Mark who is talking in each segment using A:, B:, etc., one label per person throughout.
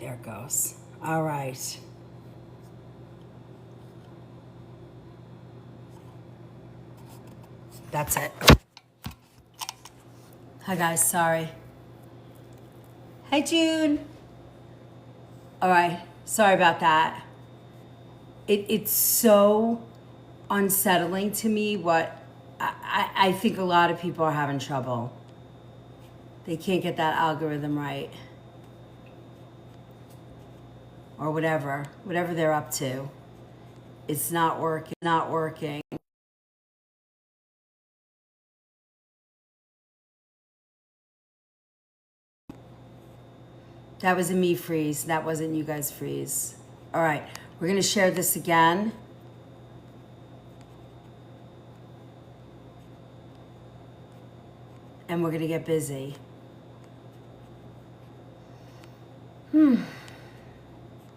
A: there it goes. All right. That's it. Hi guys, sorry. Hi June. All right, sorry about that. It's so unsettling to me what I think a lot of people are having trouble. They can't get that algorithm right. Or whatever they're up to. It's not working. That was a me freeze. That wasn't you guys freeze. All right, we're gonna share this again. And we're gonna get busy.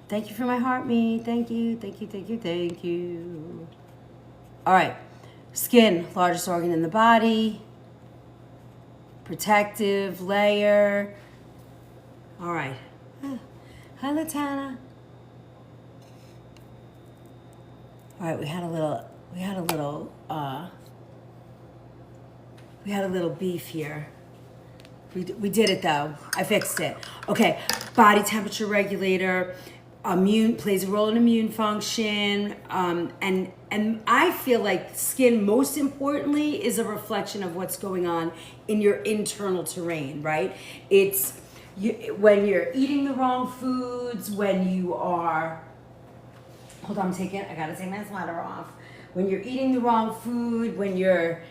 A: Thank you for my heart, me. Thank you. All right, skin, largest organ in the body. Protective layer. All right. Hi, Latana. All right, we had a little beef here. We did it though. I fixed it. Okay, body temperature regulator, plays a role in immune function, and I feel like skin, most importantly, is a reflection of what's going on in your internal terrain, right? It's when you're eating the wrong foods, when you are, hold on, I gotta take my sweater off. When you're eating the wrong food, when you're,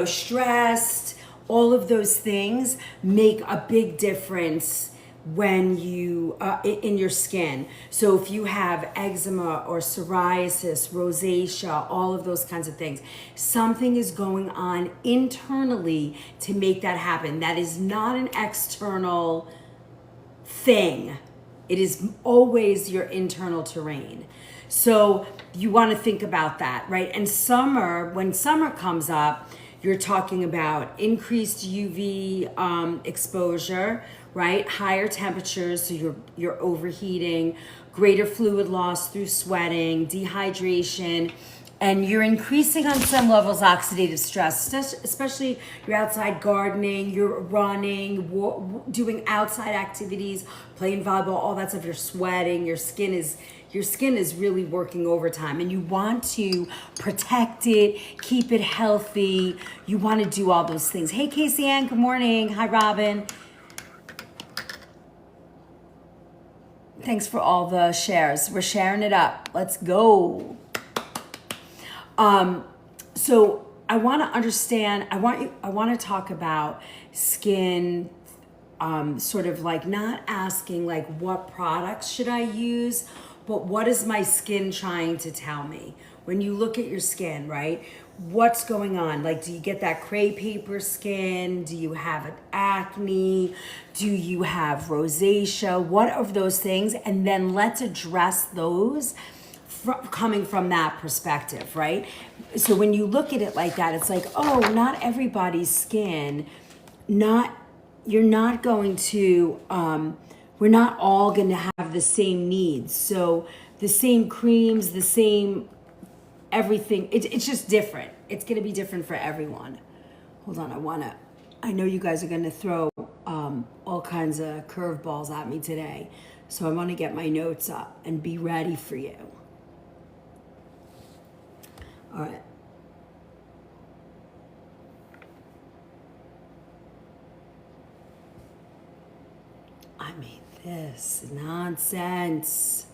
A: stressed, all of those things make a big difference when you in your skin. So if you have eczema or psoriasis, rosacea, all of those kinds of things, something is going on internally to make that happen. That is not an external thing. It is always your internal terrain. So you want to think about that, right? And when summer comes up, you're talking about increased UV exposure, right? Higher temperatures, so you're overheating, greater fluid loss through sweating, dehydration, and you're increasing on some levels oxidative stress, especially you're outside gardening, you're running, doing outside activities, playing volleyball, all that stuff. You're sweating, your skin is really working overtime, and you want to protect it, keep it healthy. You want to do all those things. Hey, Casey Ann, good morning. Hi, Robin. Thanks for all the shares. We're sharing it up. Let's go. So I want to understand, I want to talk about skin, sort of like not asking like what products should I use, but what is my skin trying to tell me? When you look at your skin, right? What's going on? Like, do you get that cray paper skin? Do you have an acne? Do you have rosacea? What of those things? And then let's address those coming from that perspective, right? So when you look at it like that, it's like, oh, not everybody's skin, you're not going to, we're not all going to have the same needs. So the same creams, the same everything, it's just different. It's going to be different for everyone. Hold on, I know you guys are going to throw all kinds of curveballs at me today. So I want to get my notes up and be ready for you. All right. I mean, this nonsense.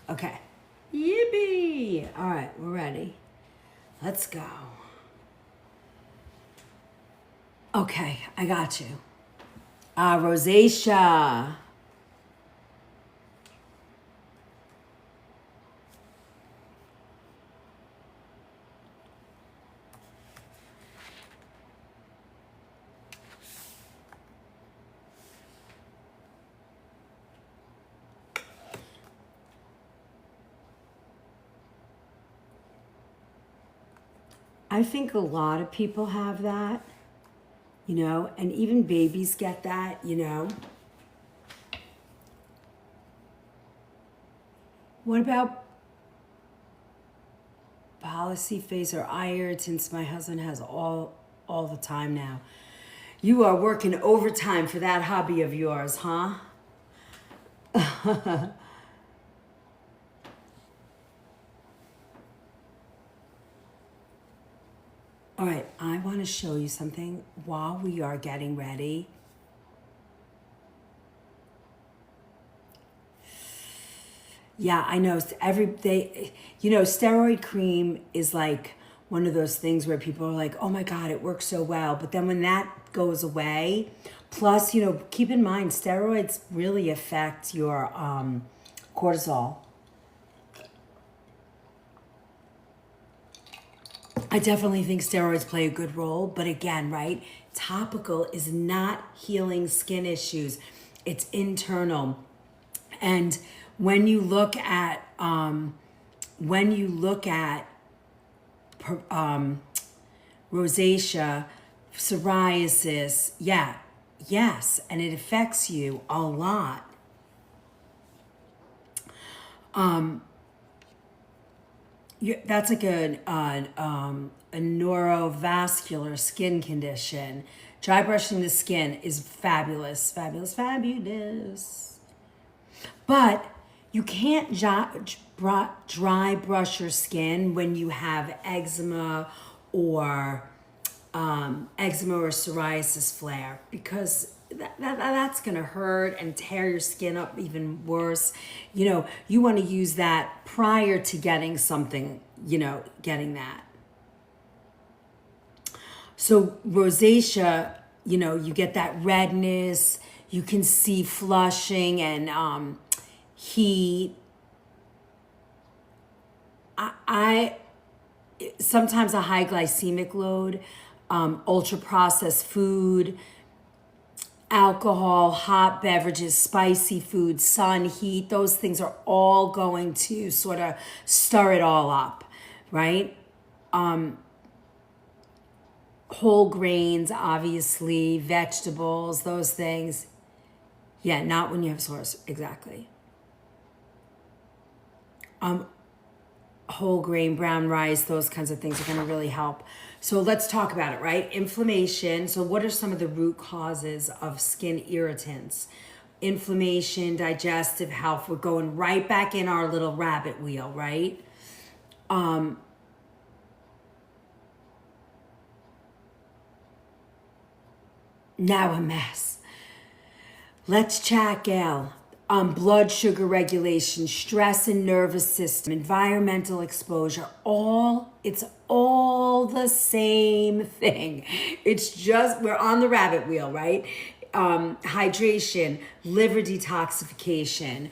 A: Okay. Yippee! All right, we're ready. Let's go. Okay, I got you. Rosacea. I think a lot of people have that, and even babies get that. What about polycythemia or eye irritants? My husband has all the time now. You are working overtime for that hobby of yours, huh? All right, I want to show you something while we are getting ready. Yeah, I know. Steroid cream is like one of those things where people are like, oh my God, it works so well. But then when that goes away, plus, keep in mind, steroids really affect your cortisol. I definitely think steroids play a good role, but again, right? Topical is not healing skin issues. It's internal. And when you look at rosacea, psoriasis, yes, and it affects you a lot. That's like a neurovascular skin condition. Dry brushing the skin is fabulous, fabulous, fabulous. But you can't dry brush your skin when you have eczema or psoriasis flare, because that's going to hurt and tear your skin up even worse. You want to use that prior to getting something, getting that. So rosacea, you get that redness, you can see flushing and heat. I sometimes a high glycemic load, ultra processed food, alcohol, hot beverages, spicy food, sun, heat, those things are all going to sort of stir it all up, right? Whole grains, obviously, vegetables, those things. Yeah, not when you have source, exactly. Whole grain, brown rice, those kinds of things are going to really help. So let's talk about it, right? Inflammation. So what are some of the root causes of skin irritants? Inflammation, digestive health. We're going right back in our little rabbit wheel, right? Now a mess. Let's chat, Gail. Blood sugar regulation, stress and nervous system, environmental exposure, it's all the same thing. It's just, we're on the rabbit wheel, right? Hydration, liver detoxification,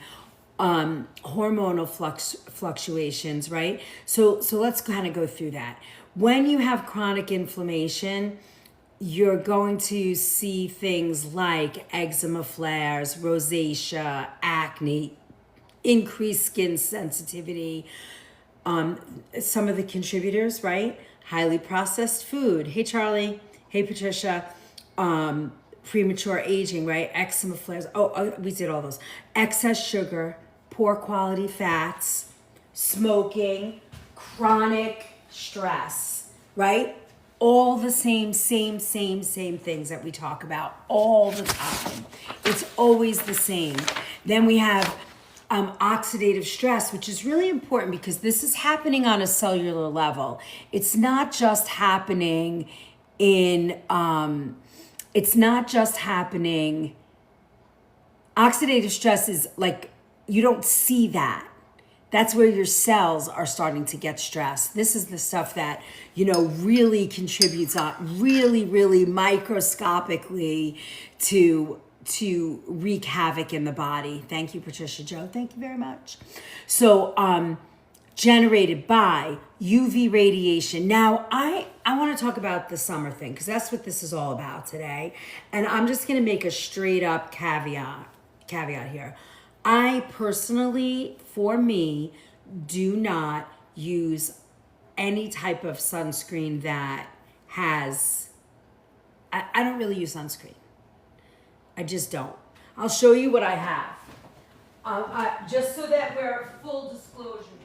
A: hormonal fluctuations, right? So let's kind of go through that. When you have chronic inflammation, you're going to see things like eczema flares, rosacea, acne, increased skin sensitivity. Some of the contributors, right? Highly processed food. Hey, Charlie. Hey, Patricia. Premature aging, right? Eczema flares. We did all those. Excess sugar, poor quality fats, smoking, chronic stress, right? All the same things that we talk about all the time. It's always the same. Then we have oxidative stress, which is really important because this is happening on a cellular level. It's not just happening oxidative stress is like, you don't see that. that's where your cells are starting to get stressed. This is the stuff that, really contributes really microscopically to wreak havoc in the body. Thank you, Patricia Joe. Thank you very much. So, generated by UV radiation. Now, I want to talk about the summer thing because that's what this is all about today. And I'm just going to make a straight up caveat here. I personally, for me, do not use any type of sunscreen that has, I don't really use sunscreen. I just don't. I'll show you what I have. Just so that we're full disclosure here.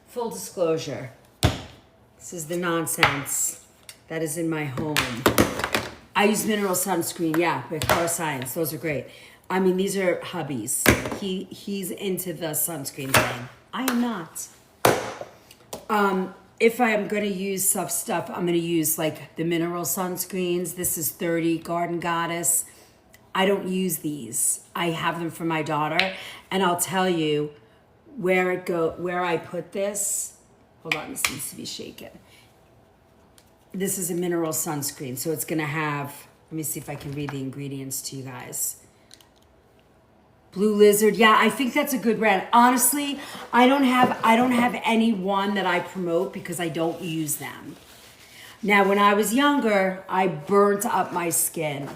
A: Full disclosure, this is the nonsense that is in my home. I use mineral sunscreen, yeah, with Car Science. Those are great. I mean, these are hubby's. He's into the sunscreen thing. I am not. If I'm going to use stuff, I'm going to use like the mineral sunscreens. This is 30 Garden Goddess. I don't use these. I have them for my daughter, and I'll tell you where I put this. Hold on, this needs to be shaken. This is a mineral sunscreen, so it's gonna have, let me see if I can read the ingredients to you guys. Blue Lizard, yeah, I think that's a good brand. Honestly, I don't have any one that I promote because I don't use them. Now, when I was younger, I burnt up my skin.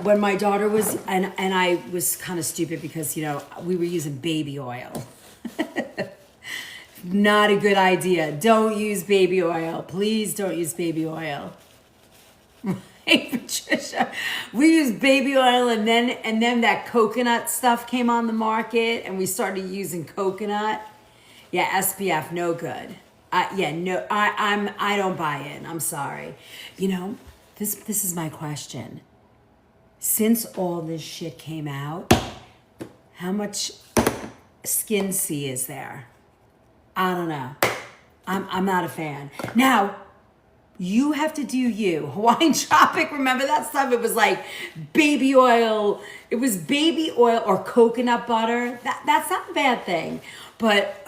A: When my daughter was, and I was kind of stupid because, we were using baby oil. Not a good idea. Don't use baby oil. Please don't use baby oil. Hey, Patricia, we used baby oil and then that coconut stuff came on the market and we started using coconut. Yeah, SPF, no good. I don't buy in. I'm sorry. This is my question. Since all this shit came out, how much skin C is there? I don't know. I'm not a fan. Now, you have to do you. Hawaiian Tropic, remember that stuff? It was like baby oil. It was baby oil or coconut butter. That's not a bad thing. But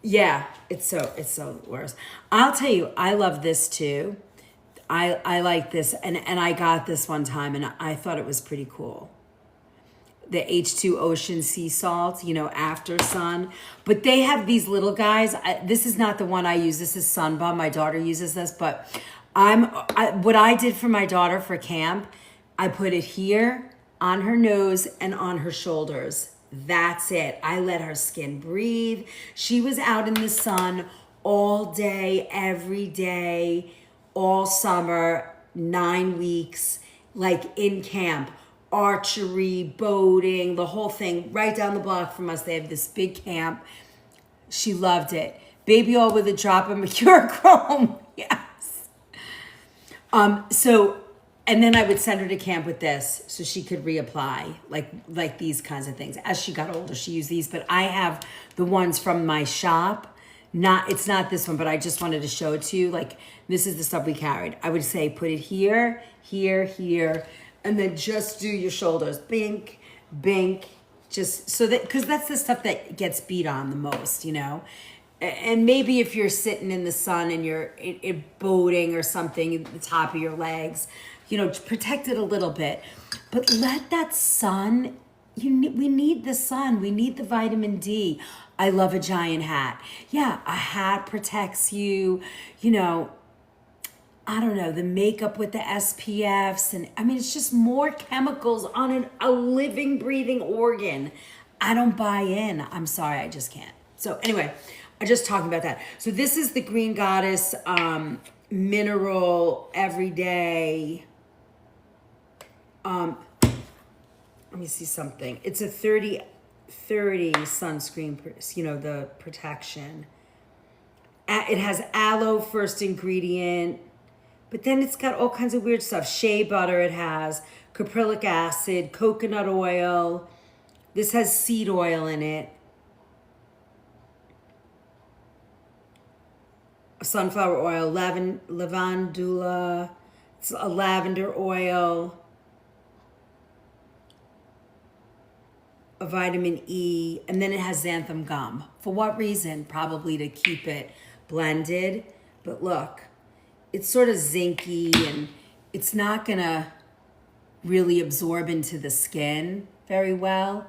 A: yeah, it's so worse. I'll tell you, I love this too. I like this, and I got this one time, and I thought it was pretty cool. The H2 Ocean Sea Salt, after sun. But they have these little guys. This is not the one I use. This is Sunbum. My daughter uses this, but what I did for my daughter for camp, I put it here, on her nose, and on her shoulders. That's it. I let her skin breathe. She was out in the sun all day, every day, all summer, 9 weeks, like in camp, archery, boating, the whole thing, right down the block from us. They have this big camp. She loved it. Baby oil with a drop of mercurochrome. Yes. And then I would send her to camp with this so she could reapply, like these kinds of things. As she got older, she used these, but I have the ones from my shop. It's not this one, but I just wanted to show it to you. Like, this is the stuff we carried. I would say put it here, here, here, and then just do your shoulders. Bink, bink, just so that, because that's the stuff that gets beat on the most, And maybe if you're sitting in the sun and you're boating or something at the top of your legs, protect it a little bit. But let that sun, we need the sun. We need the vitamin D. I love a giant hat. Yeah, a hat protects you, I don't know, the makeup with the SPFs. And it's just more chemicals on a living, breathing organ. I don't buy in. I'm sorry, I just can't. So anyway, I'm just talking about that. So this is the Green Goddess Mineral Everyday. Let me see something. It's a 30 sunscreen, the protection. It has aloe first ingredient, But then it's got all kinds of weird stuff. Shea butter it has, caprylic acid, coconut oil. This has seed oil in it. Sunflower oil, lavandula, it's a lavender oil, a vitamin E, and then it has xanthan gum. For what reason? Probably to keep it blended. But look, it's sort of zinky and it's not gonna really absorb into the skin very well,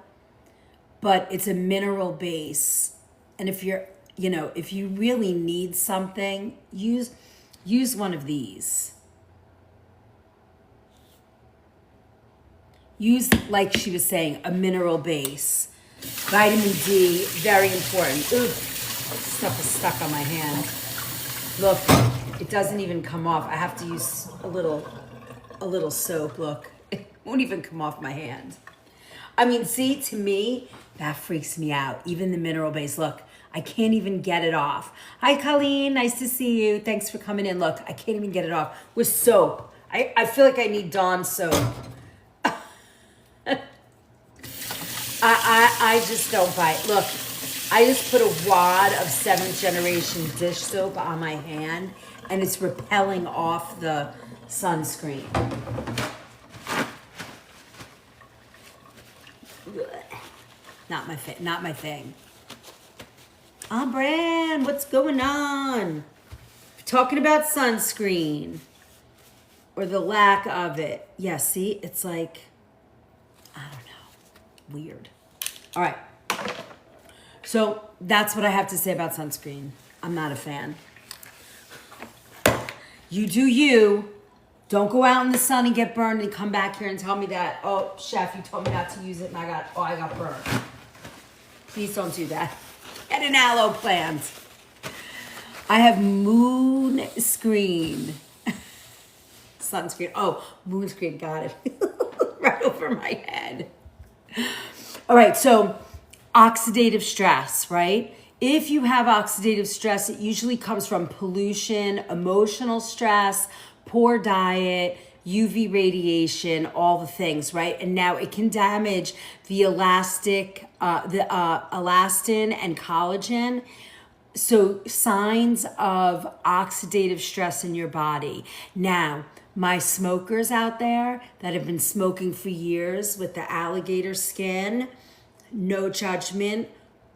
A: but it's a mineral base. And if you're, if you really need something, use one of these. Use, like she was saying, a mineral base. Vitamin D, very important. Ooh, stuff is stuck on my hand. Look, it doesn't even come off. I have to use a little soap. Look, it won't even come off my hand. I mean, see, to me, that freaks me out. Even the mineral base, look, I can't even get it off. Hi, Colleen, nice to see you. Thanks for coming in. Look, I can't even get it off with soap. I feel like I need Dawn soap. I just don't buy it. Look, I just put a wad of 7th generation dish soap on my hand and it's repelling off the sunscreen. Not my thing. Bran, what's going on? Talking about sunscreen or the lack of it. Yeah, see, it's like, I don't know, weird. All right. So that's what I have to say about sunscreen. I'm not a fan. You do you. Don't go out in the sun and get burned and come back here and tell me that, oh, chef, you told me not to use it and I got burned. Please don't do that. Get an aloe plant. I have moon screen. Sunscreen. Oh, moon screen, got it. Right over my head. All right, so oxidative stress, right? If you have oxidative stress, it usually comes from pollution, emotional stress, poor diet, UV radiation, all the things, right? And now it can damage the elastin and collagen. So signs of oxidative stress in your body. Now, my smokers out there that have been smoking for years with the alligator skin, no judgment,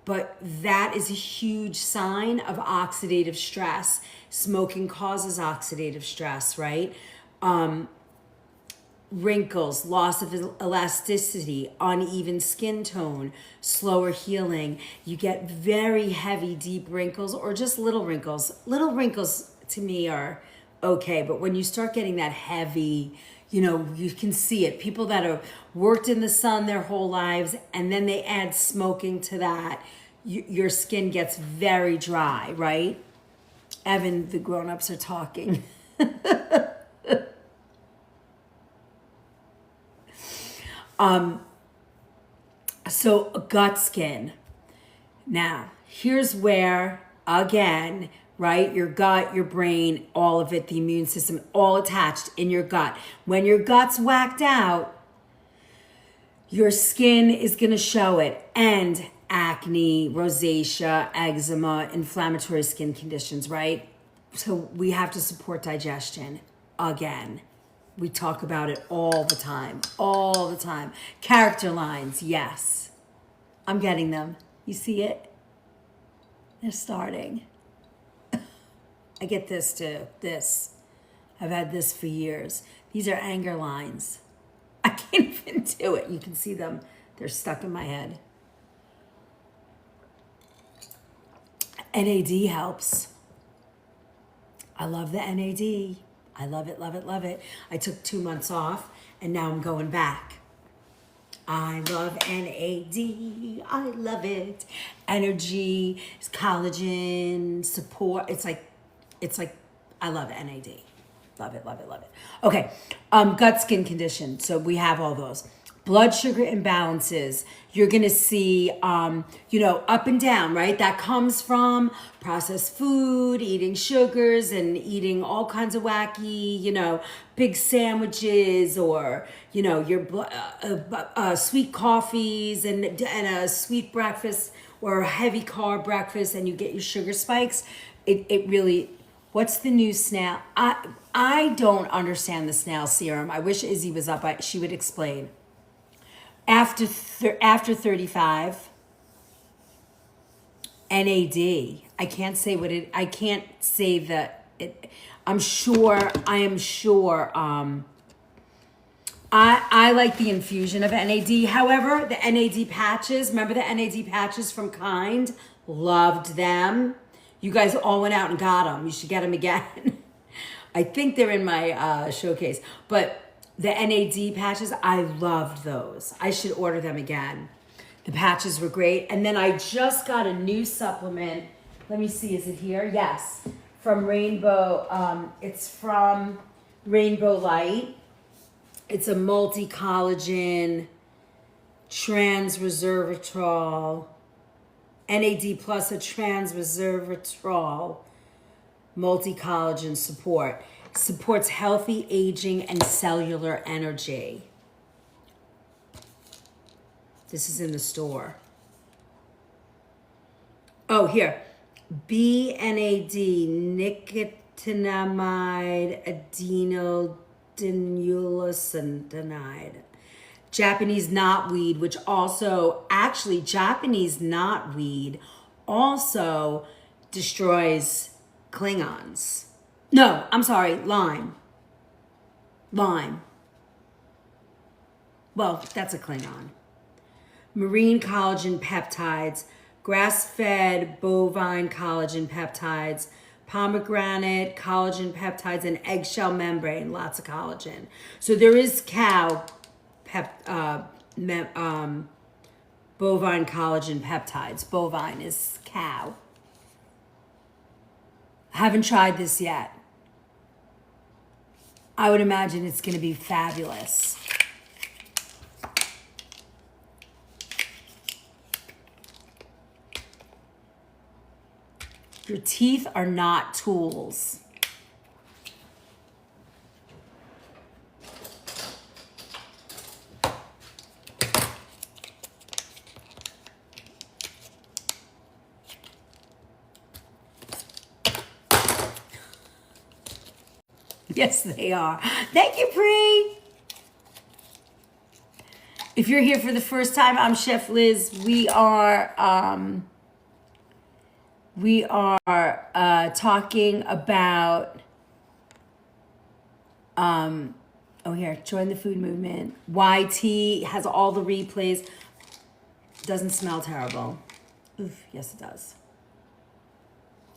A: but that is a huge sign of oxidative stress. Smoking causes oxidative stress, right? Wrinkles, loss of elasticity, uneven skin tone, slower healing. You get very heavy, deep wrinkles or just little wrinkles. Little wrinkles to me are okay, but when you start getting that heavy, you can see it. People that have worked in the sun their whole lives and then they add smoking to that, your skin gets very dry, right? Evan, the grown-ups are talking. So gut skin. Now, here's where, again, right? Your gut, your brain, all of it, the immune system, all attached in your gut. When your gut's whacked out, your skin is going to show it. And acne, rosacea, eczema, inflammatory skin conditions, right? So we have to support digestion. Again, we talk about it all the time. Character lines, yes. I'm getting them. You see it? They're starting. I get this too, this. I've had this for years. These are anger lines. I can't even do it. You can see them. They're stuck in my head. NAD helps. I love the NAD. I love it, love it, love it. I took 2 months off and now I'm going back. I love NAD. I love it. Energy, collagen, support. It's like, I love NAD. Love it, love it, love it. Okay, gut skin condition. So we have all those. blood sugar imbalances. You're going to see, up and down, right? That comes from processed food, eating sugars and eating all kinds of wacky, big sandwiches or, your sweet coffees and a sweet breakfast or a heavy carb breakfast, and you get your sugar spikes. It really, what's the new snail? I don't understand the snail serum. I wish Izzy was up. She would explain. After 35, NAD. I can't say what it. I can't say that. I am sure. I like the infusion of NAD. However, the NAD patches. Remember the NAD patches from Kind? Loved them. You guys all went out and got them. You should get them again. I think they're in my showcase, but. The NAD patches, I loved those. I should order them again. The patches were great. And then I just got a new supplement. Let me see, is it here? Yes, from Rainbow. It's from Rainbow Light. It's a multi-collagen, trans-resveratrol, NAD plus a trans-resveratrol, multi-collagen support. Supports healthy aging and cellular energy. This is in the store. Oh, here. BNAD, nicotinamide adenyldinucleotide. Japanese knotweed, which also, actually, Japanese knotweed also destroys Klingons. No, I'm sorry, lime. Lime. Well, that's a Klingon. Marine collagen peptides, grass-fed bovine collagen peptides, pomegranate collagen peptides, and eggshell membrane, lots of collagen. So there is bovine collagen peptides. Bovine is cow. Haven't tried this yet. I would imagine it's going to be fabulous. Your teeth are not tools. Yes, they are. Thank you, Pri. If you're here for the first time, I'm Chef Liz. We are talking about here, join the food movement. YT has all the replays. Doesn't smell terrible. Oof, yes it does.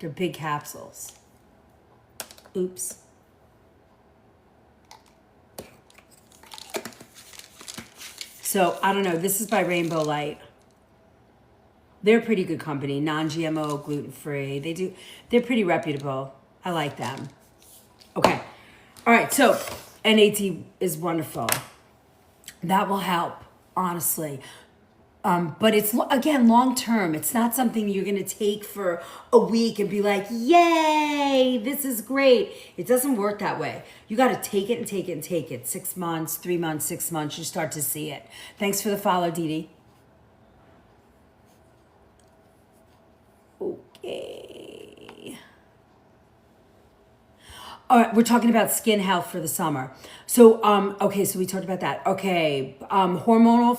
A: They're big capsules. Oops. So, I don't know. This is by Rainbow Light. They're a pretty good company. Non-GMO, gluten-free. They're pretty reputable. I like them. Okay. All right. So, NAD is wonderful. That will help, honestly. But it's, again, long-term. It's not something you're going to take for a week and be like, yay, this is great. It doesn't work that way. You got to take it and take it and take it. 6 months, 3 months, 6 months, you start to see it. Thanks for the follow, Dee Dee. Okay. All right, we're talking about skin health for the summer. So, okay, so we talked about that. Okay, hormonal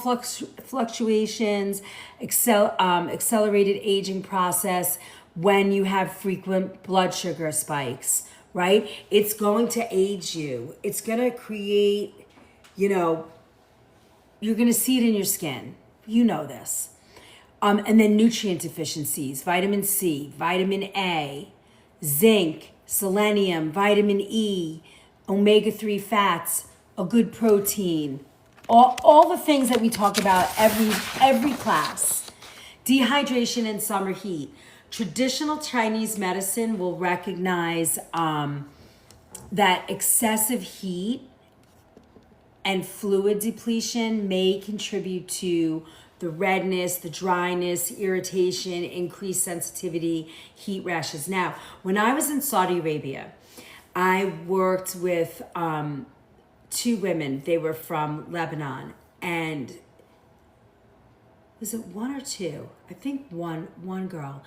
A: fluctuations, accelerated aging process when you have frequent blood sugar spikes, right? It's going to age you. It's going to create, you're going to see it in your skin. You know this. And then nutrient deficiencies, vitamin C, vitamin A, zinc, selenium, vitamin E, omega-3 fats, a good protein, all the things that we talk about every class. Dehydration and summer heat. Traditional Chinese medicine will recognize that excessive heat and fluid depletion may contribute to the redness, the dryness, irritation, increased sensitivity, heat rashes. Now, when I was in Saudi Arabia, I worked with 2 women. They were from Lebanon, and was it 1 or 2? I think one girl.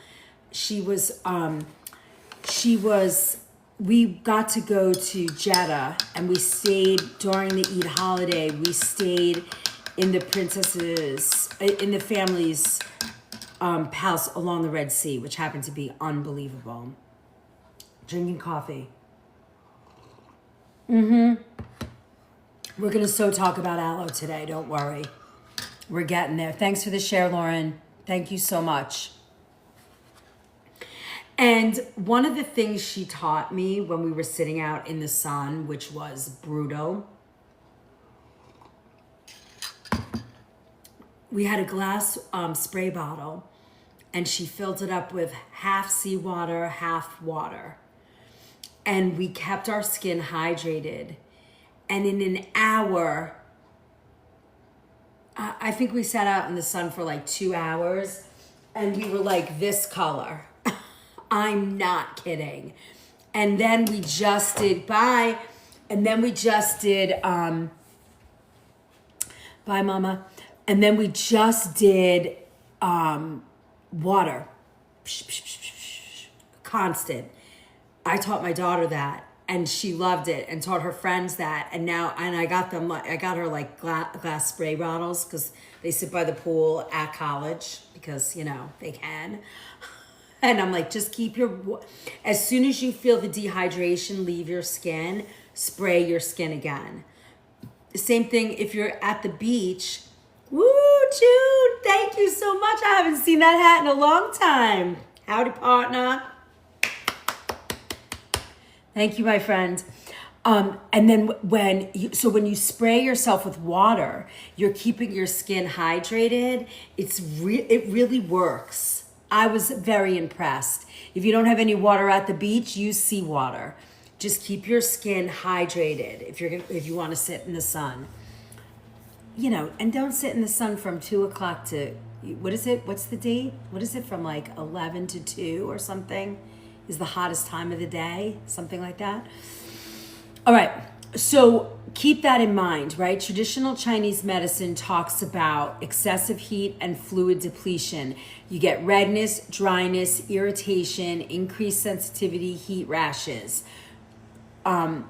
A: We got to go to Jeddah, and we stayed during the Eid holiday. We stayed in the family's house along the Red Sea, which happened to be unbelievable. Drinking coffee. We're gonna talk about aloe today, don't worry. We're getting there. Thanks for the share, Lauren. Thank you so much. And one of the things she taught me when we were sitting out in the sun, which was brutal, we had a glass spray bottle, and she filled it up with half seawater, half water. And we kept our skin hydrated. And in an hour, I think we sat out in the sun for like 2 hours, and we were like this color. I'm not kidding. And then we just did, bye mama. And then we just did water, constant. I taught my daughter that, and she loved it, and taught her friends that. And I got her like glass spray bottles, because they sit by the pool at college, because they can. And I'm like, just keep as soon as you feel the dehydration leave your skin, spray your skin again. The same thing if you're at the beach. Woo, Jude, thank you so much. I haven't seen that hat in a long time. Howdy, partner. Thank you, my friend. And then when you spray yourself with water, you're keeping your skin hydrated. It really works. I was very impressed. If you don't have any water at the beach, use seawater. Just keep your skin hydrated if you want to sit in the sun. And don't sit in the sun from 2 o'clock to, what is it? What's the date? What is it, from like 11 to 2 or something is the hottest time of the day? Something like that. All right. So keep that in mind, right? Traditional Chinese medicine talks about excessive heat and fluid depletion. You get redness, dryness, irritation, increased sensitivity, heat rashes. So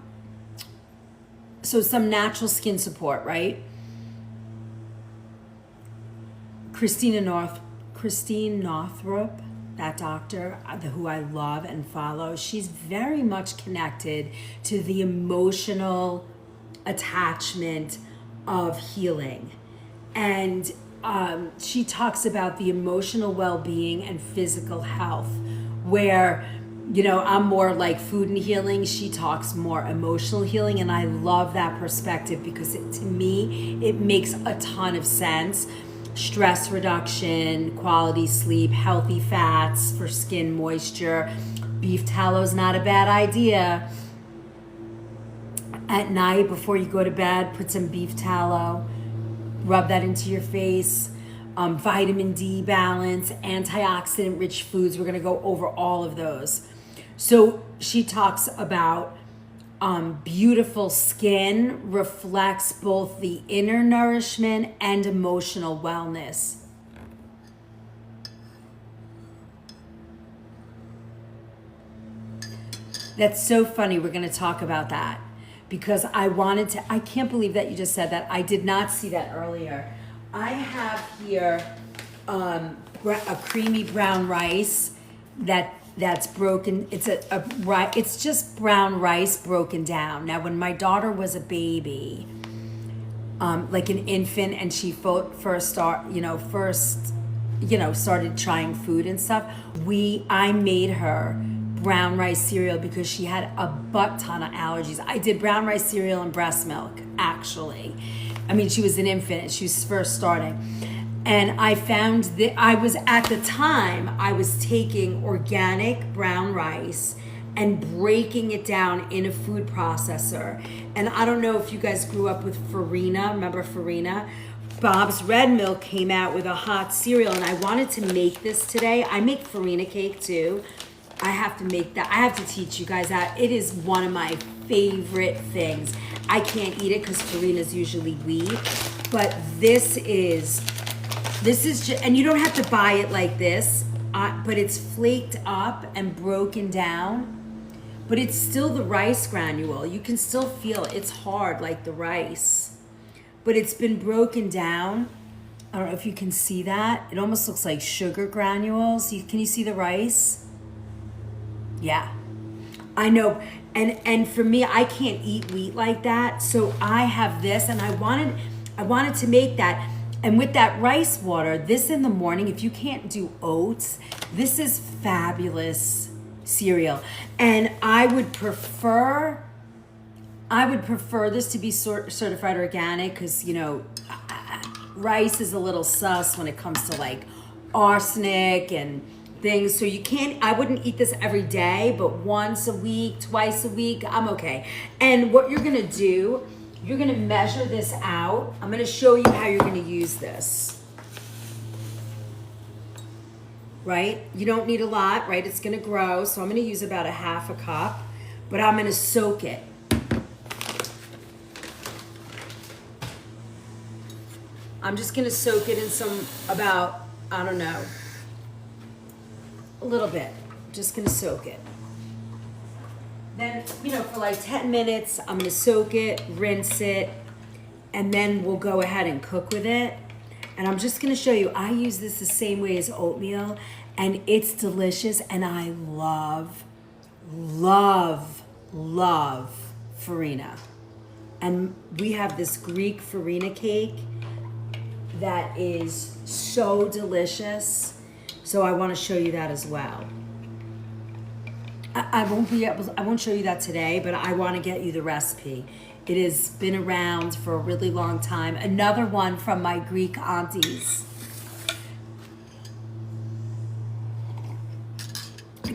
A: some natural skin support, right? Christine Northrup, that doctor who I love and follow, she's very much connected to the emotional attachment of healing. And she talks about the emotional well-being and physical health, where, I'm more like food and healing. She talks more emotional healing. And I love that perspective, because to me, it makes a ton of sense. Stress reduction, quality sleep, healthy fats for skin moisture. Beef tallow is not a bad idea. At night, before you go to bed, put some beef tallow. Rub that into your face. Vitamin D balance, antioxidant-rich foods. We're going to go over all of those. So she talks about beautiful skin reflects both the inner nourishment and emotional wellness. That's so funny. We're going to talk about that, because I can't believe that you just said that. I did not see that earlier. I have here a creamy brown rice that's broken. It's just brown rice broken down. Now, when my daughter was a baby, like an infant, and she first started trying food and stuff, I made her brown rice cereal because she had a butt ton of allergies. I did brown rice cereal and breast milk, actually. I mean, she was an infant. She was first starting. And I found that I was taking organic brown rice and breaking it down in a food processor. And I don't know if you guys grew up with Farina. Remember Farina? Bob's Red Mill came out with a hot cereal, and I wanted to make this today. I make farina cake too. I have to make that. I have to teach you guys that. It is one of my favorite things. I can't eat it because farina is usually wheat, but this is just, and you don't have to buy it like this, but it's flaked up and broken down, but it's still the rice granule. You can still feel it. It's hard like the rice, but it's been broken down. I don't know if you can see that. It almost looks like sugar granules. Can you see the rice? Yeah, I know. And for me, I can't eat wheat like that. So I have this, and I wanted to make that. And with that rice water, this in the morning, if you can't do oats, this is fabulous cereal. And I would prefer this to be certified organic, because, you know, rice is a little sus when it comes to like arsenic and things. So I wouldn't eat this every day, but once a week, twice a week, I'm okay. And what you're gonna do, you're gonna measure this out. I'm gonna show you how you're gonna use this. Right? You don't need a lot, right? It's gonna grow, so I'm gonna use about a half a cup, but I'm gonna soak it. I'm just gonna soak it in about, I don't know, a little bit. Just gonna soak it. Then, you know, for like 10 minutes, I'm gonna soak it, rinse it, and then we'll go ahead and cook with it. And I'm just gonna show you, I use this the same way as oatmeal, and it's delicious, and I love, love, love farina. And we have this Greek farina cake that is so delicious. So I want to show you that as well. I won't show you that today, but I want to get you the recipe. It has been around for a really long time. Another one from my Greek aunties.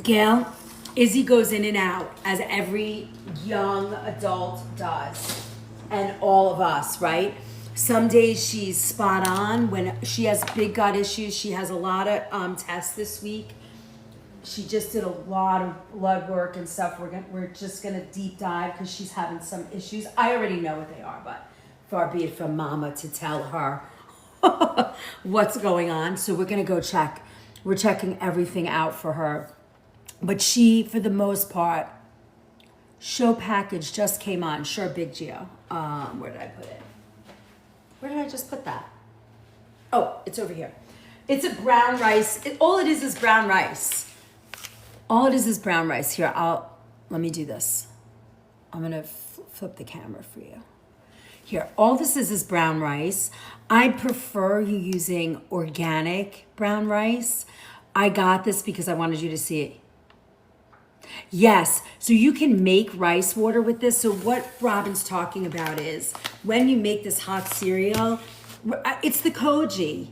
A: Gail, Izzy goes in and out, as every young adult does, and all of us, right? Some days she's spot on. When she has big gut issues, she has a lot of tests this week. She just did a lot of blood work and stuff. We're just gonna deep dive because she's having some issues. I already know what they are, but far be it from Mama to tell her what's going on. So we're gonna go check. We're checking everything out for her. But she, for the most part, show package just came on. Sure, Big Geo. Where did I put it? Where did I just put that? Oh, it's over here. It's a brown rice. All it is brown rice. All it is brown rice. Here, let me do this. I'm gonna flip the camera for you. Here, all this is brown rice. I'd prefer you using organic brown rice. I got this because I wanted you to see it. Yes, so you can make rice water with this. So what Robin's talking about is when you make this hot cereal, it's the koji.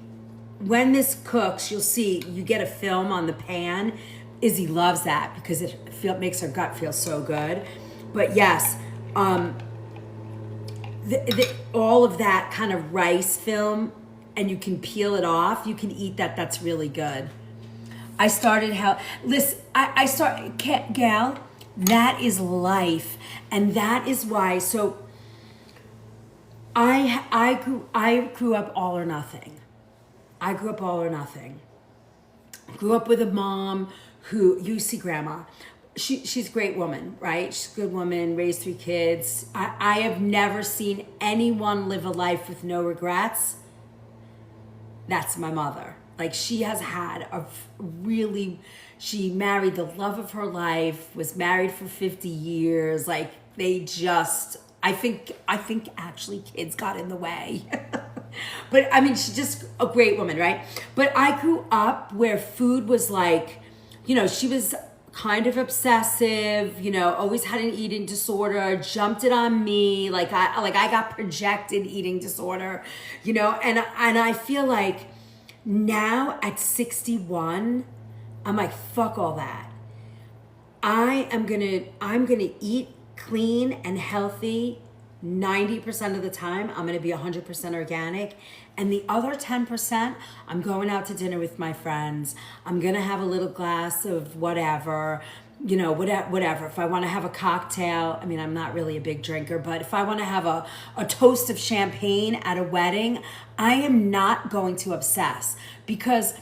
A: When this cooks, you'll see you get a film on the pan. Izzy loves that because it makes her gut feel so good. But yes, all of that kind of rice film, and you can peel it off. You can eat that. That's really good. I started Gal, that is life. And that is why, so I grew up all or nothing. I grew up all or nothing. Grew up with a mom who, you see grandma, she's a great woman, right? She's a good woman, raised 3 kids. I have never seen anyone live a life with no regrets. That's my mother. Like, she has had she married the love of her life, was married for 50 years. Like, I think actually kids got in the way. But I mean, she's just a great woman, right? But I grew up where food was like, you know, she was kind of obsessive, you know, always had an eating disorder, jumped it on me. Like I got projected eating disorder, you know, and I feel like now at 61, I'm like, fuck all that. I'm gonna eat clean and healthy 90% of the time. I'm gonna be 100% organic. And the other 10%, I'm going out to dinner with my friends. I'm gonna have a little glass of whatever, whatever. If I wanna have a cocktail, I mean, I'm not really a big drinker, but if I wanna have a toast of champagne at a wedding, I am not going to obsess, because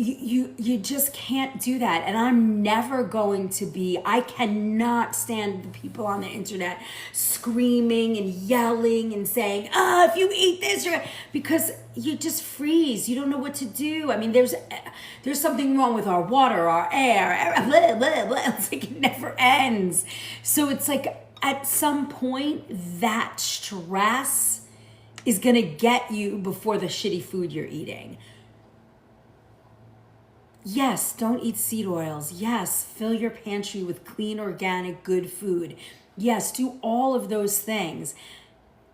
A: you just can't do that. And I'm never going to be, I cannot stand the people on the internet screaming and yelling and saying, if you eat this, because you just freeze. You don't know what to do. I mean, there's something wrong with our water, our air, blah, blah, blah. It's like it never ends. So it's like at some point that stress is gonna get you before the shitty food you're eating. Yes, don't eat seed oils. Yes, fill your pantry with clean, organic, good food. Yes, do all of those things.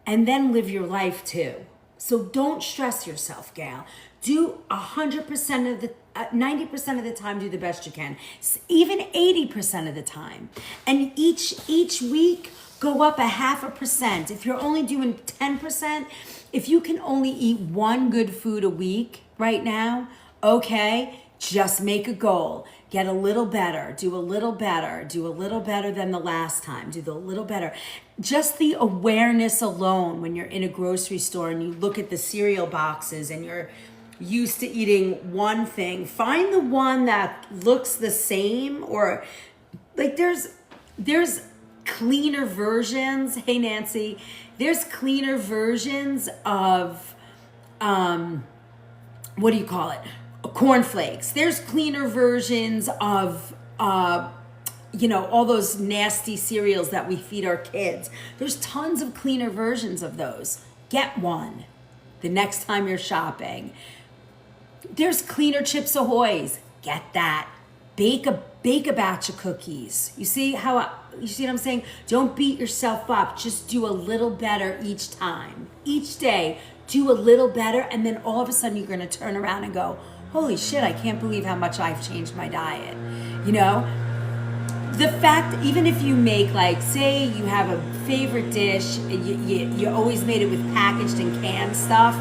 A: And then live your life too. So don't stress yourself, gal. Do 100% of the, 90% of the time, do the best you can. Even 80% of the time. And each week, go up 0.5%. If you're only doing 10%, if you can only eat one good food a week right now, okay, just make a goal. Get a little better. Do a little better. Do a little better than the last time. Do the little better. Just the awareness alone when you're in a grocery store and you look at the cereal boxes and you're used to eating one thing, find the one that looks the same, or like there's cleaner versions. Hey, Nancy, there's cleaner versions of, what do you call it? Cornflakes. There's cleaner versions of, all those nasty cereals that we feed our kids. There's tons of cleaner versions of those. Get one the next time you're shopping. There's cleaner Chips Ahoy's. Get that. Bake a batch of cookies. You see what I'm saying? Don't beat yourself up. Just do a little better each time. Each day, do a little better, and then all of a sudden you're gonna turn around and go, holy shit, I can't believe how much I've changed my diet. The fact, even if you make, like, say you have a favorite dish, you always made it with packaged and canned stuff,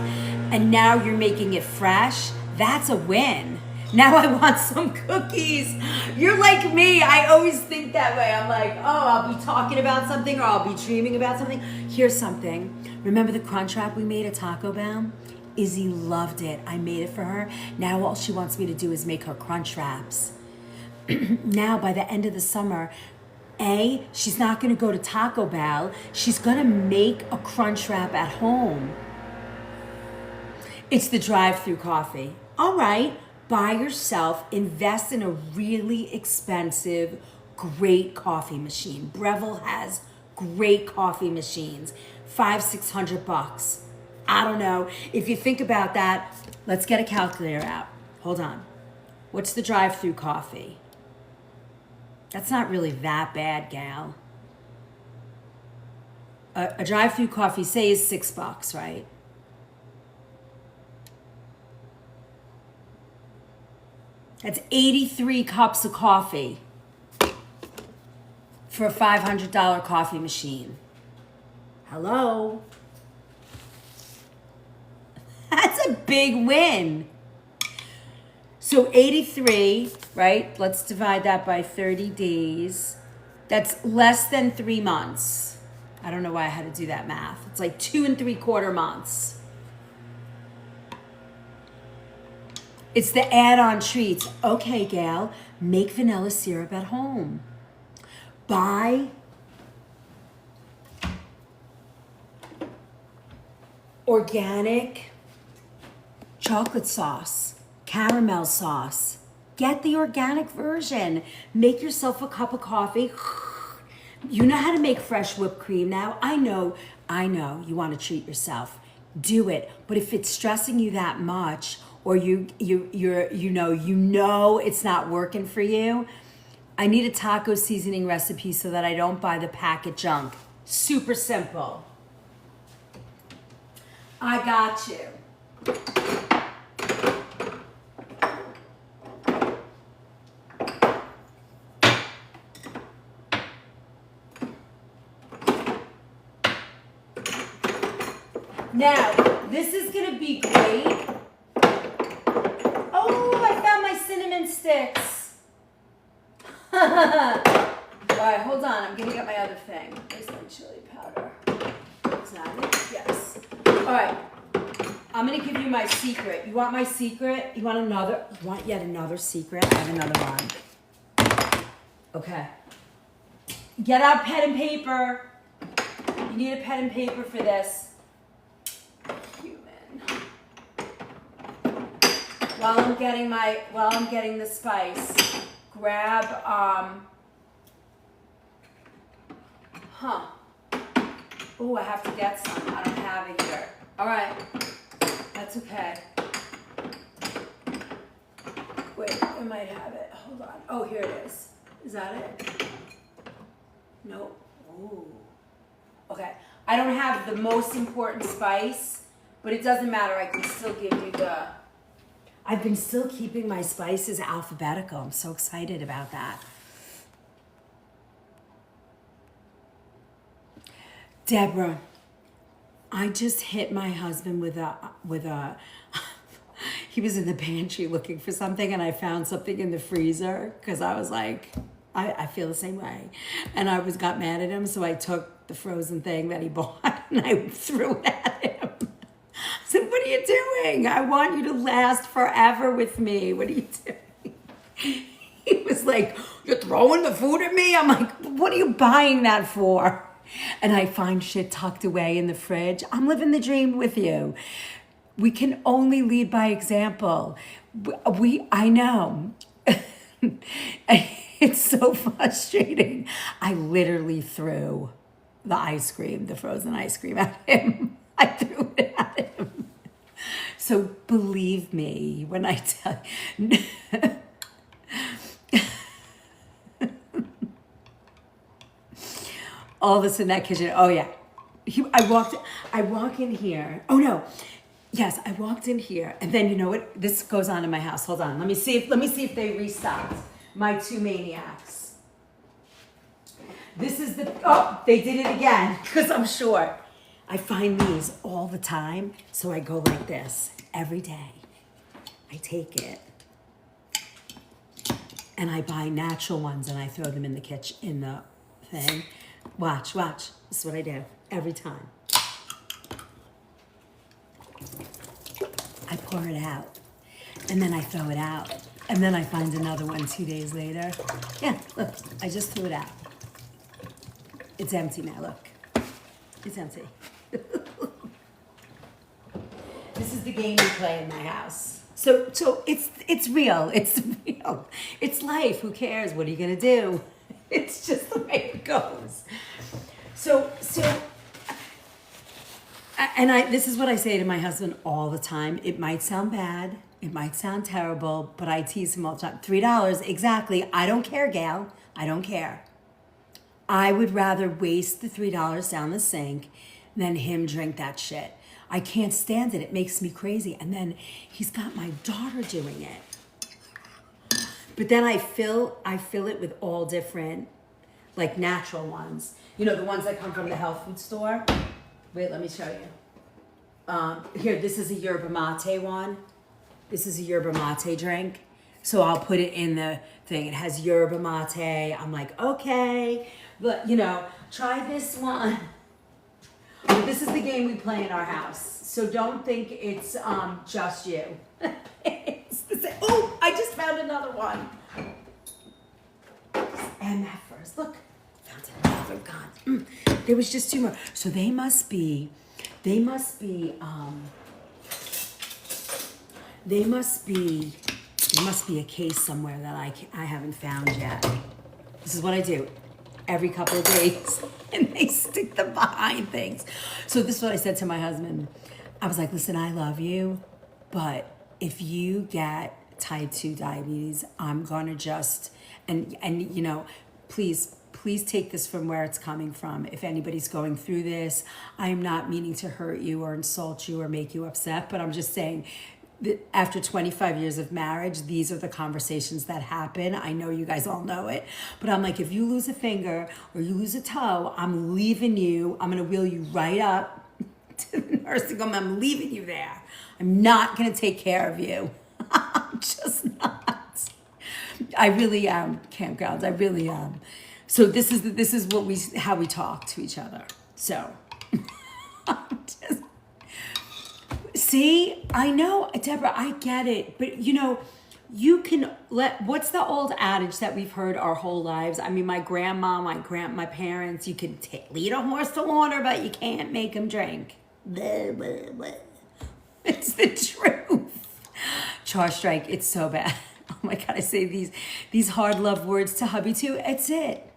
A: and now you're making it fresh, that's a win. Now I want some cookies. You're like me, I always think that way. I'm like, I'll be talking about something, or I'll be dreaming about something. Here's something. Remember the crunch wrap we made at Taco Bell? Izzy loved it. I made it for her. Now all she wants me to do is make her crunch wraps. Now by the end of the summer, she's not gonna go to Taco Bell. She's gonna make a crunch wrap at home. It's the drive-through coffee. All right, buy yourself, invest in a really expensive, great coffee machine. Breville has great coffee machines, $500-600. I don't know. If you think about that, let's get a calculator out. Hold on. What's the drive-through coffee? That's not really that bad, gal. A drive-through coffee, say, is $6, right? That's 83 cups of coffee for a $500 coffee machine. Hello? That's a big win. So 83, right? Let's divide that by 30 days. That's less than 3 months. I don't know why I had to do that math. It's like 2 3/4 months. It's the add-on treats. Okay, gal, make vanilla syrup at home. Buy organic chocolate sauce, caramel sauce. Get the organic version. Make yourself a cup of coffee. You know how to make fresh whipped cream now. I know you want to treat yourself. Do it. But if it's stressing you that much, or you know it's not working for you, I need a taco seasoning recipe so that I don't buy the packet junk. Super simple. I got you. Now, this is gonna be great. Oh, I found my cinnamon sticks. All right, hold on. I'm gonna get my other thing. Where's my chili powder? Is that it? Yes. All right. I'm gonna give you my secret. You want my secret? You want another? You want yet another secret? I have another one. Okay. Get out pen and paper. You need a pen and paper for this. Human. While I'm getting the spice, grab Oh, I have to get some. I don't have it here. All right. That's okay. Wait, I might have it. Hold on. Oh, here it is. Is that it? Nope. Ooh. Okay. I don't have the most important spice, but it doesn't matter. I can still give you the... I've been still keeping my spices alphabetical. I'm so excited about that. Deborah, I just hit my husband with a he was in the pantry looking for something and I found something in the freezer because I was like, I feel the same way. And I got mad at him, so I took the frozen thing that he bought and I threw it at him. I said, what are you doing? I want you to last forever with me. What are you doing? He was like, you're throwing the food at me? I'm like, what are you buying that for? And I find shit tucked away in the fridge. I'm living the dream with you. We can only lead by example. I know. It's so frustrating. I literally threw the frozen ice cream at him. I threw it at him. So believe me when I tell you. All of a sudden that kitchen, oh yeah. I walk in here. Oh no. Yes, I walked in here. And then you know what? This goes on in my house. Hold on. Let me see if they restocked. My two maniacs. This is they did it again because I'm short. I find these all the time. So I go like this every day. I take it and I buy natural ones and I throw them in the kitchen, in the thing. Watch. This is what I do every time. I pour it out and then I throw it out. And then I find another one 2 days later. Yeah, look, I just threw it out. It's empty now, look. It's empty. This is the game we play in my house. So it's real. It's real. It's life. Who cares? What are you gonna do? It's just the way it goes. This is what I say to my husband all the time. It might sound bad. It might sound terrible, but I tease him all the time. $3, exactly. I don't care, Gail. I don't care. I would rather waste the $3 down the sink than him drink that shit. I can't stand it. It makes me crazy. And then he's got my daughter doing it. But then I fill it with all different, like natural ones. You know, the ones that come from the health food store. Wait, let me show you. Here, this is a yerba mate one. This is a yerba mate drink. So I'll put it in the thing. It has yerba mate. I'm like, okay, but try this one. But this is the game we play in our house. So don't think it's just you. Oh, I just found another one. And that first, look, found another gun. There was just two more. So they must be a case somewhere that I haven't found yet. This is what I do every couple of days, and they stick them behind things. So this is what I said to my husband. I was like, listen, I love you, but if you get type 2 diabetes, I'm gonna just, and please take this from where it's coming from. If anybody's going through this, I'm not meaning to hurt you or insult you or make you upset, but I'm just saying that after 25 years of marriage, these are the conversations that happen. I know you guys all know it, but I'm like, if you lose a finger or you lose a toe, I'm leaving you. I'm gonna wheel you right up to the nursing home. I'm leaving you there. I'm not going to take care of you. I'm just not. I really am, campgrounds. I really am. So this is how we talk to each other. So, see, I know, Deborah, I get it, but you can what's the old adage that we've heard our whole lives? I mean, my grandma, my parents, you can lead a horse to water, but you can't make him drink. Blah, blah, blah. It's the truth. Char strike, it's so bad. Oh my God, I say these hard love words to hubby too. It's it.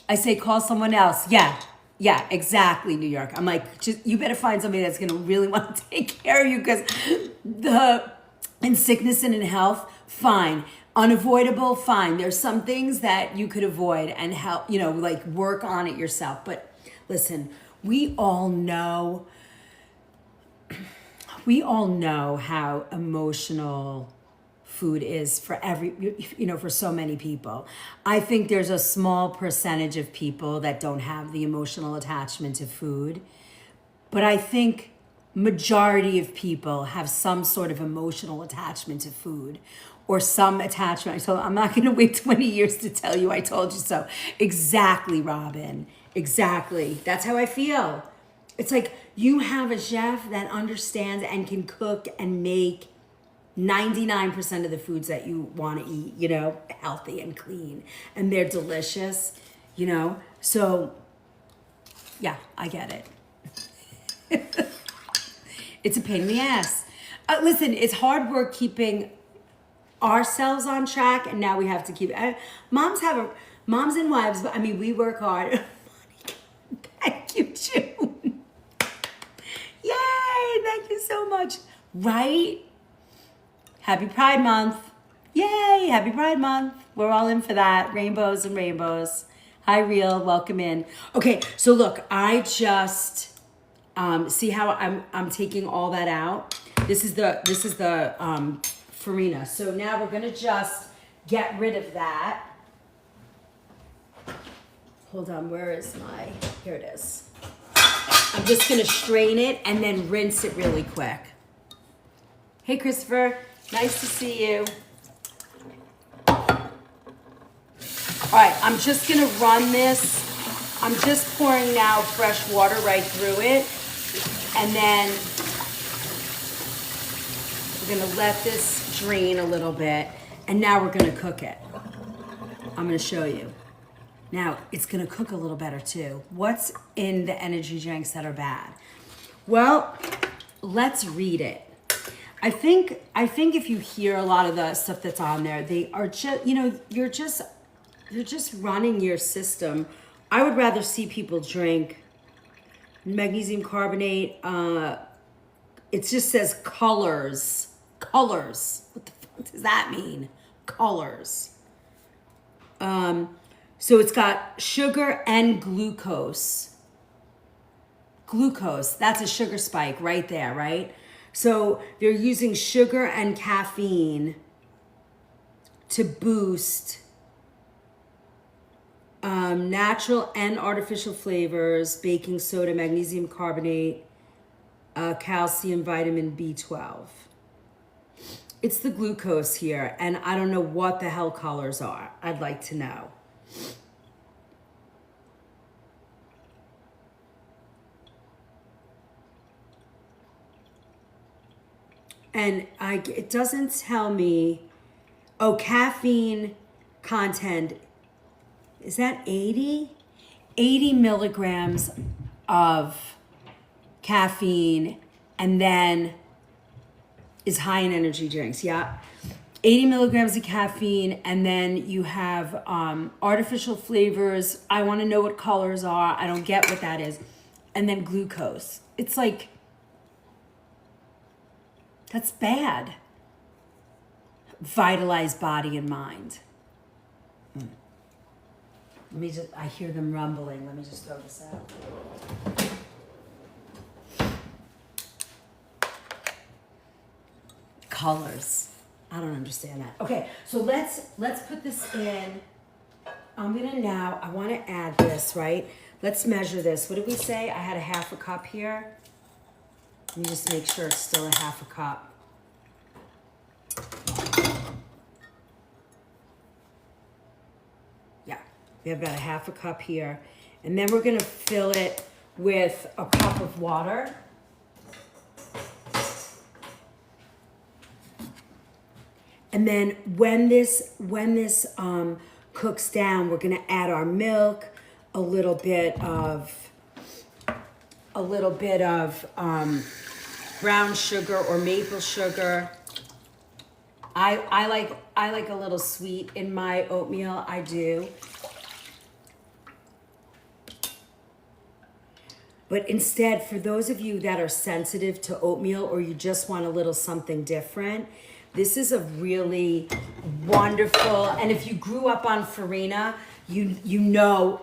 A: I say, call someone else. Yeah, exactly, New York. I'm like, you better find somebody that's gonna really want to take care of you, because in sickness and in health, fine. Unavoidable, fine. There's some things that you could avoid and help, like work on it yourself. But listen, we all know how emotional food is for for so many people. I think there's a small percentage of people that don't have the emotional attachment to food, but I think majority of people have some sort of emotional attachment to food, or some attachment. So I'm not going to wait 20 years to tell you I told you so. Exactly, Robin. Exactly. That's how I feel. It's like you have a chef that understands and can cook and make 99% of the foods that you want to eat, healthy and clean, and they're delicious, So, yeah, I get it. It's a pain in the ass. Listen, it's hard work keeping ourselves on track, and now we have to keep moms and wives, I mean, we work hard. Thank you, June. Yay, thank you so much. Right? Happy Pride Month. Yay, happy Pride Month. We're all in for that. Rainbows and rainbows. Hi, Real, welcome in. Okay, so look, I just see how I'm taking all that out. This is the farina. So now we're gonna just get rid of that. Hold on, here it is. I'm just gonna strain it and then rinse it really quick. Hey, Christopher, nice to see you. All right, I'm just gonna run this. I'm just pouring now fresh water right through it. And then we're gonna let this drain a little bit. And now we're gonna cook it. I'm gonna show you. Now, it's gonna cook a little better too. What's in the energy drinks that are bad? Well, let's read it. I think if you hear a lot of the stuff that's on there, they are just, you're just running your system. I would rather see people drink magnesium carbonate. It just says colors. Colors. What the fuck does that mean? Colors. So it's got sugar and glucose. Glucose, that's a sugar spike right there, right? So they're using sugar and caffeine to boost natural and artificial flavors, baking soda, magnesium carbonate, calcium, vitamin B12. It's the glucose here, and I don't know what the hell colors are. I'd like to know. And it doesn't tell me, caffeine content, is that 80? 80 milligrams of caffeine, and then is high in energy drinks, yeah. 80 milligrams of caffeine, and then you have artificial flavors. I want to know what colors are. I don't get what that is. And then glucose. It's like, that's bad. Vitalize body and mind. I hear them rumbling. Let me just throw this out. Colors. I don't understand that. Okay, so let's put this in. I want to add this, right? Let's measure this. What did we say? I had a half a cup here. Let me just make sure it's still a half a cup. Yeah, we have about a half a cup here. And then we're gonna fill it with a cup of water. And then when this cooks down, we're gonna add our milk, a little bit of brown sugar or maple sugar. I like a little sweet in my oatmeal. I do. But instead, for those of you that are sensitive to oatmeal or you just want a little something different, this is a really wonderful, and if you grew up on farina, you know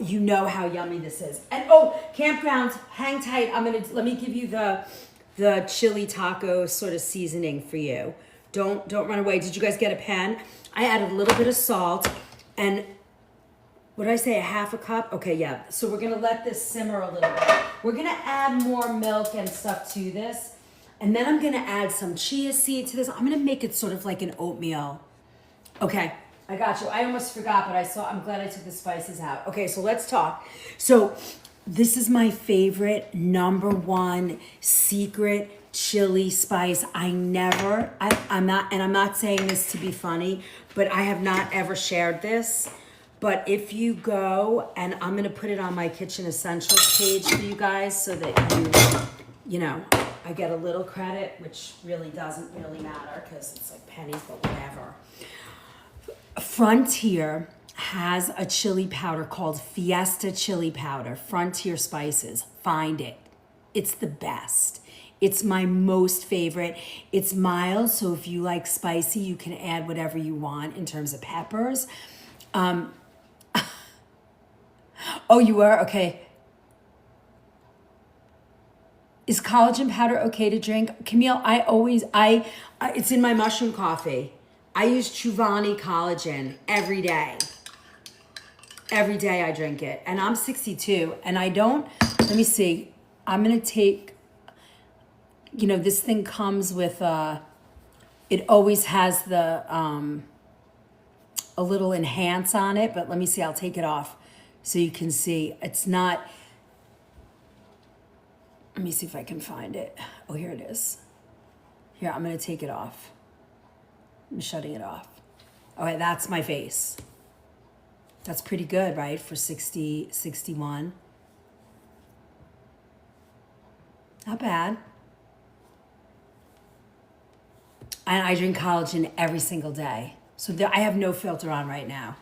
A: how yummy this is. And oh, campgrounds, hang tight. Let me give you the chili taco sort of seasoning for you. Don't run away. Did you guys get a pen? I added a little bit of salt and what did I say, a half a cup? Okay, yeah. So we're gonna let this simmer a little bit. We're gonna add more milk and stuff to this. And then I'm gonna add some chia seed to this. I'm gonna make it sort of like an oatmeal. Okay, I got you. I almost forgot, but I'm glad I took the spices out. Okay, so let's talk. So this is my favorite #1 secret chili spice. I'm not saying this to be funny, but I have not ever shared this. But if you go, and I'm gonna put it on my Kitchen Essentials page for you guys so that you know, I get a little credit, which really doesn't really matter because it's like pennies, but whatever. Frontier has a chili powder called Fiesta Chili Powder, Frontier Spices. Find it. It's the best. It's my most favorite. It's mild, so if you like spicy, you can add whatever you want in terms of peppers. Oh, you are? Okay. Is collagen powder okay to drink? Camille, it's in my mushroom coffee. I use Chuvani collagen every day. Every day I drink it. And I'm 62 and let me see. I'm going to take, this thing comes with, it always has the, a little enhance on it, but let me see, I'll take it off so you can see. It's not, let me see if I can find it. Oh, here it is. Here, I'm gonna take it off. I'm shutting it off. Okay, that's my face. That's pretty good, right, for 60, 61. Not bad. And I drink collagen every single day. So I have no filter on right now.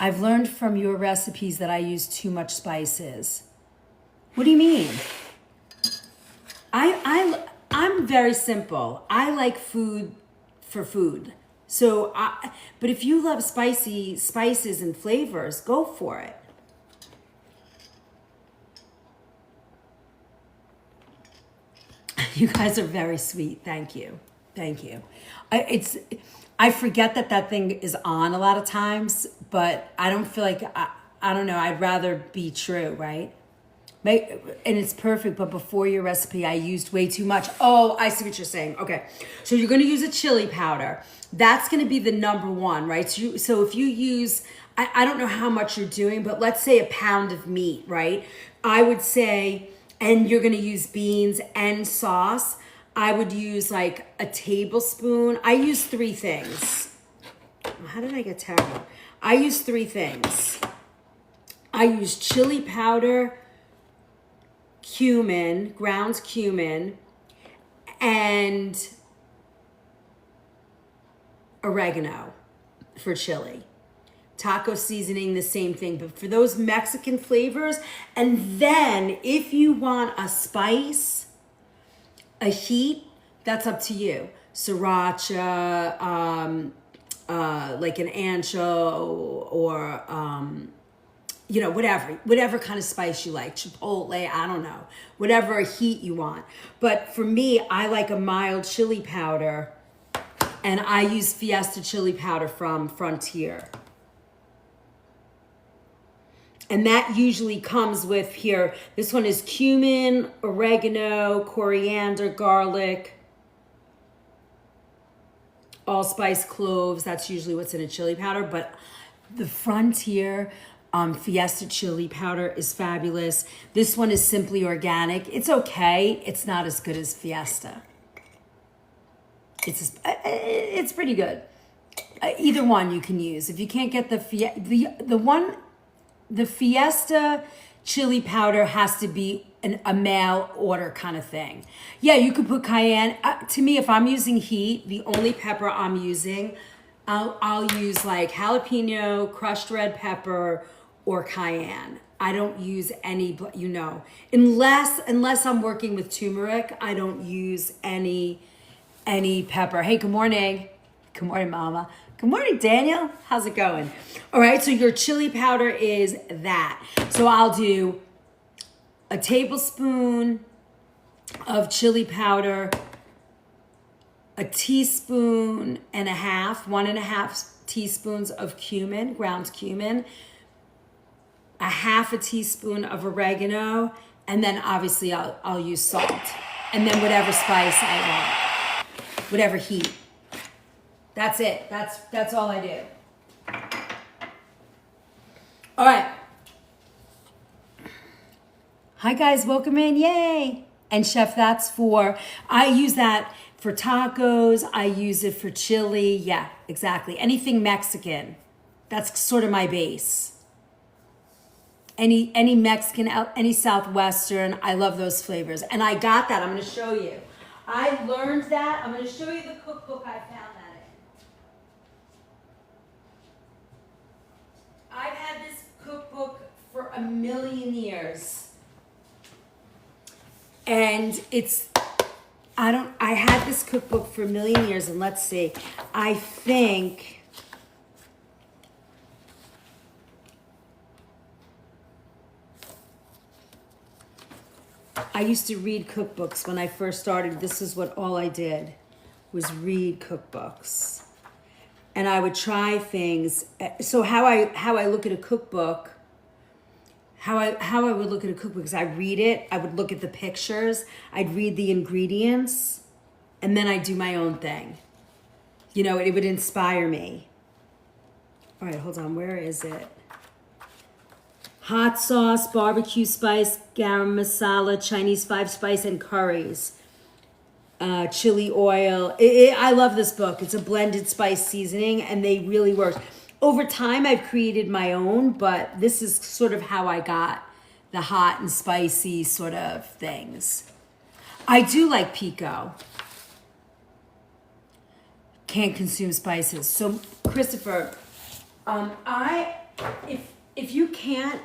A: I've learned from your recipes that I use too much spices. What do you mean? I'm very simple. I like food for food. So, but if you love spicy spices and flavors, go for it. You guys are very sweet. Thank you. Thank you. I forget that thing is on a lot of times, but I don't feel like, I don't know, I'd rather be true, right? And it's perfect, but before your recipe, I used way too much. Oh, I see what you're saying. Okay, so you're gonna use a chili powder. That's gonna be the #1, right? So if you use, I don't know how much you're doing, but let's say a pound of meat, right? I would say, and you're gonna use beans and sauce, I would use like a tablespoon. I use 3 things. How did I get terrible? I use 3 things. I use chili powder, cumin, ground cumin, and oregano for chili. Taco seasoning, the same thing, but for those Mexican flavors. And then if you want a spice, a heat, that's up to you. Sriracha, like an ancho, or whatever kind of spice you like, chipotle, I don't know, whatever heat you want. But for me, I like a mild chili powder, and I use Fiesta chili powder from Frontier. And that usually comes with here. This one is cumin, oregano, coriander, garlic, allspice, cloves. That's usually what's in a chili powder. But the Frontier Fiesta chili powder is fabulous. This one is simply organic. It's okay. It's not as good as Fiesta. It's pretty good. Either one you can use. If you can't get the Fiesta chili powder has to be a mail order kind of thing. Yeah, you could put cayenne. To me, if I'm using heat, the only pepper I'm using, I'll use like jalapeno, crushed red pepper, or cayenne. I don't use any, unless I'm working with turmeric, I don't use any pepper. Hey, good morning. Good morning, Mama. Good morning, Daniel. How's it going? All right, so your chili powder is that. So I'll do a tablespoon of chili powder, a teaspoon and a half, 1.5 teaspoons of cumin, ground cumin, a half a teaspoon of oregano, and then obviously I'll use salt. And then whatever spice I want, whatever heat. That's it. That's all I do. All right. Hi guys, welcome in. Yay. And chef, I use that for tacos. I use it for chili. Yeah, exactly. Anything Mexican. That's sort of my base. Any Mexican, any Southwestern, I love those flavors. And I got that. I'm going to show you. I learned that. I'm going to show you the cookbook I found that in. I've had this cookbook for a million years. And I had this cookbook for a million years, and let's see. I think I used to read cookbooks when I first started. This is what all I did was read cookbooks. And I would try things. So how I look at a cookbook, how I would look at a cookbook is I read it, I would look at the pictures, I'd read the ingredients, and then I'd do my own thing. It would inspire me. All right, hold on, where is it? Hot sauce, barbecue spice, garam masala, Chinese 5-spice, and curries. Chili oil. I love this book. It's a blended spice seasoning, and they really work. Over time, I've created my own, but this is sort of how I got the hot and spicy sort of things. I do like pico. Can't consume spices. So, Christopher, if you can't,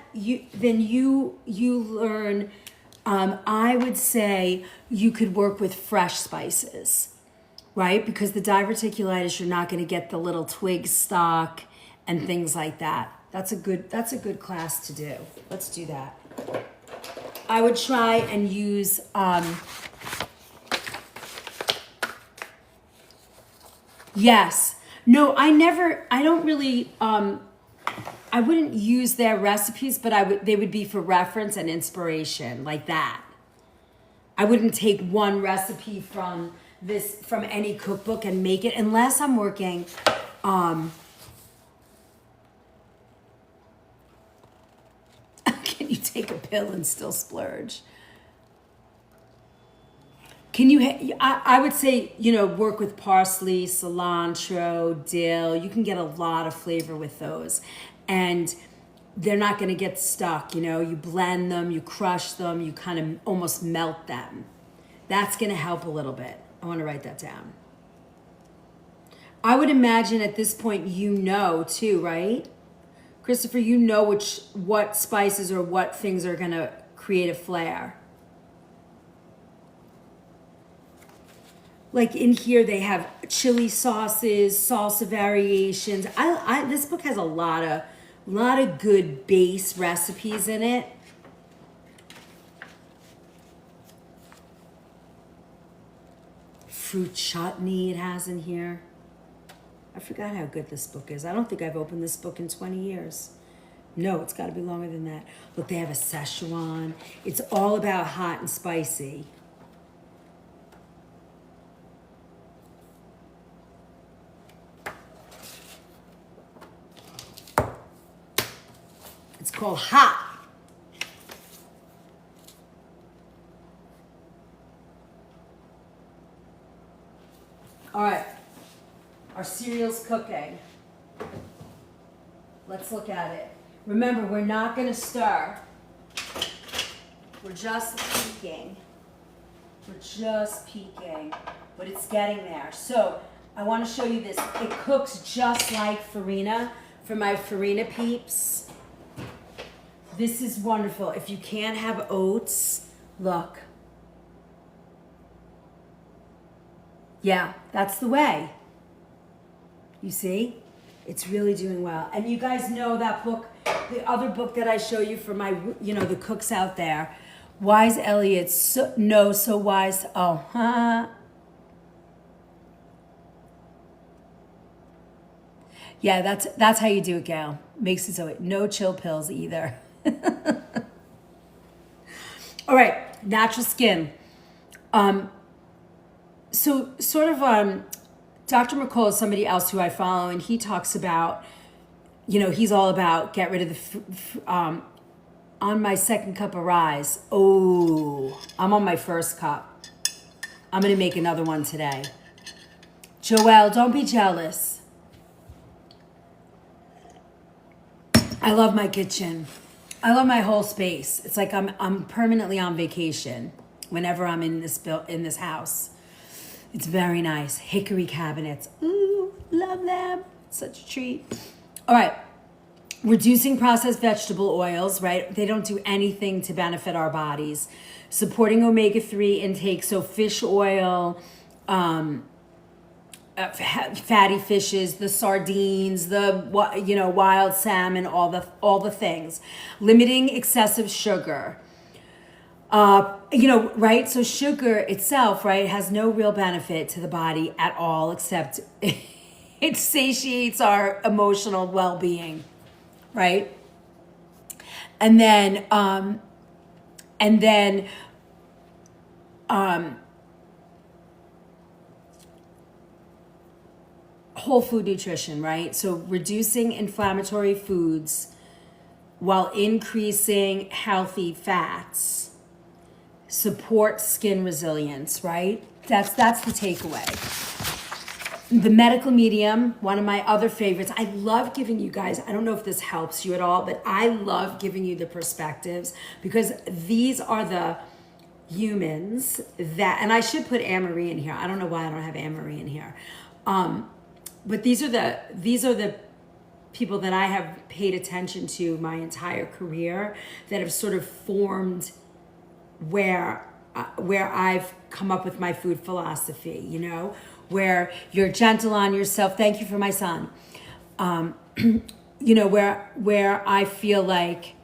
A: then you learn. I would say you could work with fresh spices, right? Because the diverticulitis, you're not going to get the little twig stock and things like that. That's a good class to do. Let's do that. I would try and use yes. No, I don't really I wouldn't use their recipes, but they would be for reference and inspiration, like that. I wouldn't take one recipe from any cookbook and make it unless I'm working can you take a pill and still splurge? Can you, I would say, work with parsley, cilantro, dill. You can get a lot of flavor with those. And they're not going to get stuck. You blend them, you crush them, you kind of almost melt them. That's going to help a little bit. I want to write that down. I would imagine at this point, too, right? Christopher, what spices or what things are going to create a flair. Like in here, they have chili sauces, salsa variations. This book has a lot of good base recipes in it. Fruit chutney it has in here. I forgot how good this book is. I don't think I've opened this book in 20 years. No, it's got to be longer than that. Look, they have a Szechuan. It's all about hot and spicy. It's called hot. All right, our cereal's cooking. Let's look at it. Remember, we're not going to stir. We're just peeking. We're just peeking, but it's getting there. So I want to show you this. It cooks just like farina for my farina peeps. This is wonderful. If you can't have oats, look. Yeah, that's the way. You see? It's really doing well. And you guys know that book, the other book that I show you for my, the cooks out there. Wise Elliot, so wise. Oh, huh. Yeah, that's how you do it, Gail. Makes it so no chill pills either. All right, natural skin. So sort of, Dr. McCall is somebody else who I follow, and he talks about, he's all about get rid of the, on my second cup of rise. Oh, I'm on my first cup. I'm going to make another one today. Joelle, don't be jealous. I love my kitchen. I love my whole space. It's like I'm permanently on vacation whenever I'm in this house. It's very nice. Hickory cabinets. Ooh, love them. Such a treat. All right. Reducing processed vegetable oils, right? They don't do anything to benefit our bodies. Supporting omega-3 intake, so fish oil, fatty fishes, the sardines, the wild salmon, all the things. Limiting excessive sugar. Right? So sugar itself, right, has no real benefit to the body at all, except it satiates our emotional well-being, right? And then whole food nutrition, right? So reducing inflammatory foods while increasing healthy fats. Support skin resilience, right? That's the takeaway. The medical medium, one of my other favorites. I love giving you guys, I don't know if this helps you at all, but I love giving you the perspectives because these are the humans that, and I should put Anne-Marie in here. I don't know why I don't have Anne-Marie in here. But these are the people that I have paid attention to my entire career that have sort of formed where I've come up with my food philosophy, where you're gentle on yourself. Thank you for my son. Where I feel like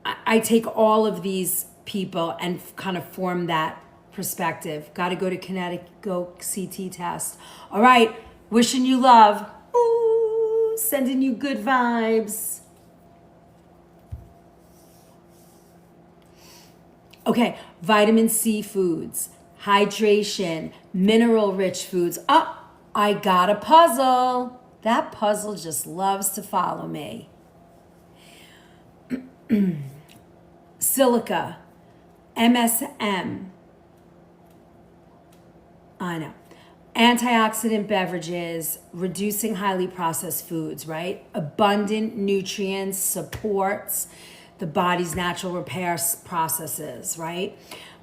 A: I take all of these people and kind of form that perspective. Got to go to Kinetic, go CT test. All right, wishing you love. Ooh, sending you good vibes. Okay, vitamin C foods, hydration, mineral-rich foods. Oh, I got a puzzle. That puzzle just loves to follow me. Silica, MSM. I know. Antioxidant beverages, reducing highly processed foods, right? Abundant nutrients, supports the body's natural repair processes, right?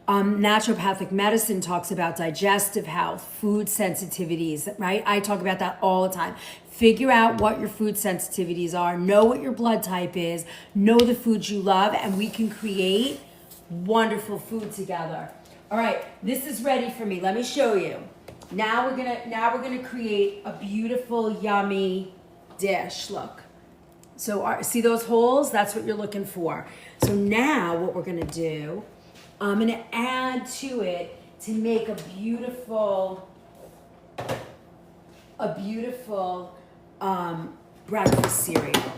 A: Naturopathic medicine talks about digestive health, food sensitivities, right? I talk about that all the time. Figure out what your food sensitivities are, know what your blood type is, know the foods you love, and we can create wonderful food together. All right, this is ready for me. Let me show you. Now we're gonna create a beautiful, yummy dish. Look. So see those holes? That's what you're looking for. So now what we're gonna do, I'm gonna add to it to make a beautiful breakfast cereal.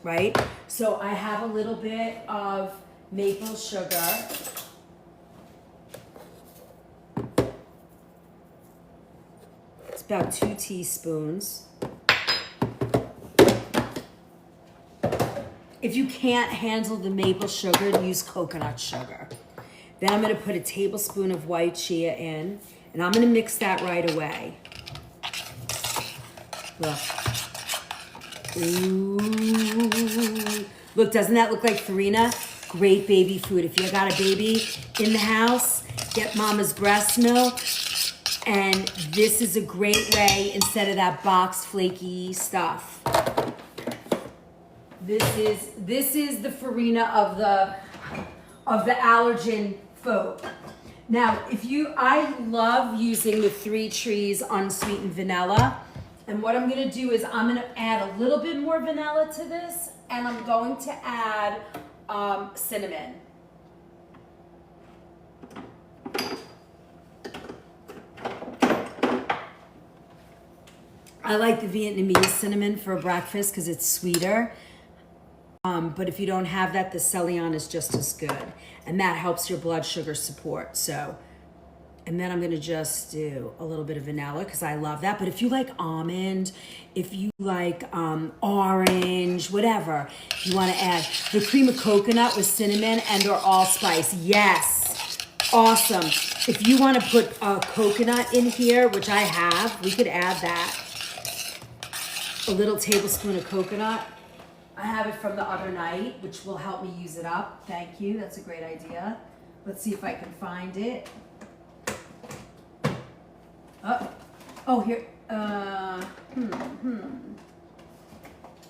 A: right? So I have a little bit of maple sugar. It's about 2 teaspoons. If you can't handle the maple sugar, use coconut sugar. Then I'm gonna put a tablespoon of white chia in, and I'm gonna mix that right away. Look. Ooh. Look, doesn't that look like farina? Great baby food. If you got a baby in the house, get mama's breast milk. And this is a great way, instead of that box flaky stuff. This is the farina of the allergen folk. Now, I love using the 3 Trees unsweetened vanilla. And what I'm gonna do is I'm gonna add a little bit more vanilla to this, and I'm going to add cinnamon. I like the Vietnamese cinnamon for breakfast because it's sweeter. But if you don't have that, the Celion is just as good. And that helps your blood sugar support. So, and then I'm gonna just do a little bit of vanilla because I love that. But if you like almond, if you like orange, whatever, you wanna add the cream of coconut with cinnamon and or allspice. Yes, awesome. If you wanna put coconut in here, which I have, we could add that. A little tablespoon of coconut. I have it from the other night, which will help me use it up. Thank you, that's a great idea. Let's see if I can find it. Oh, here,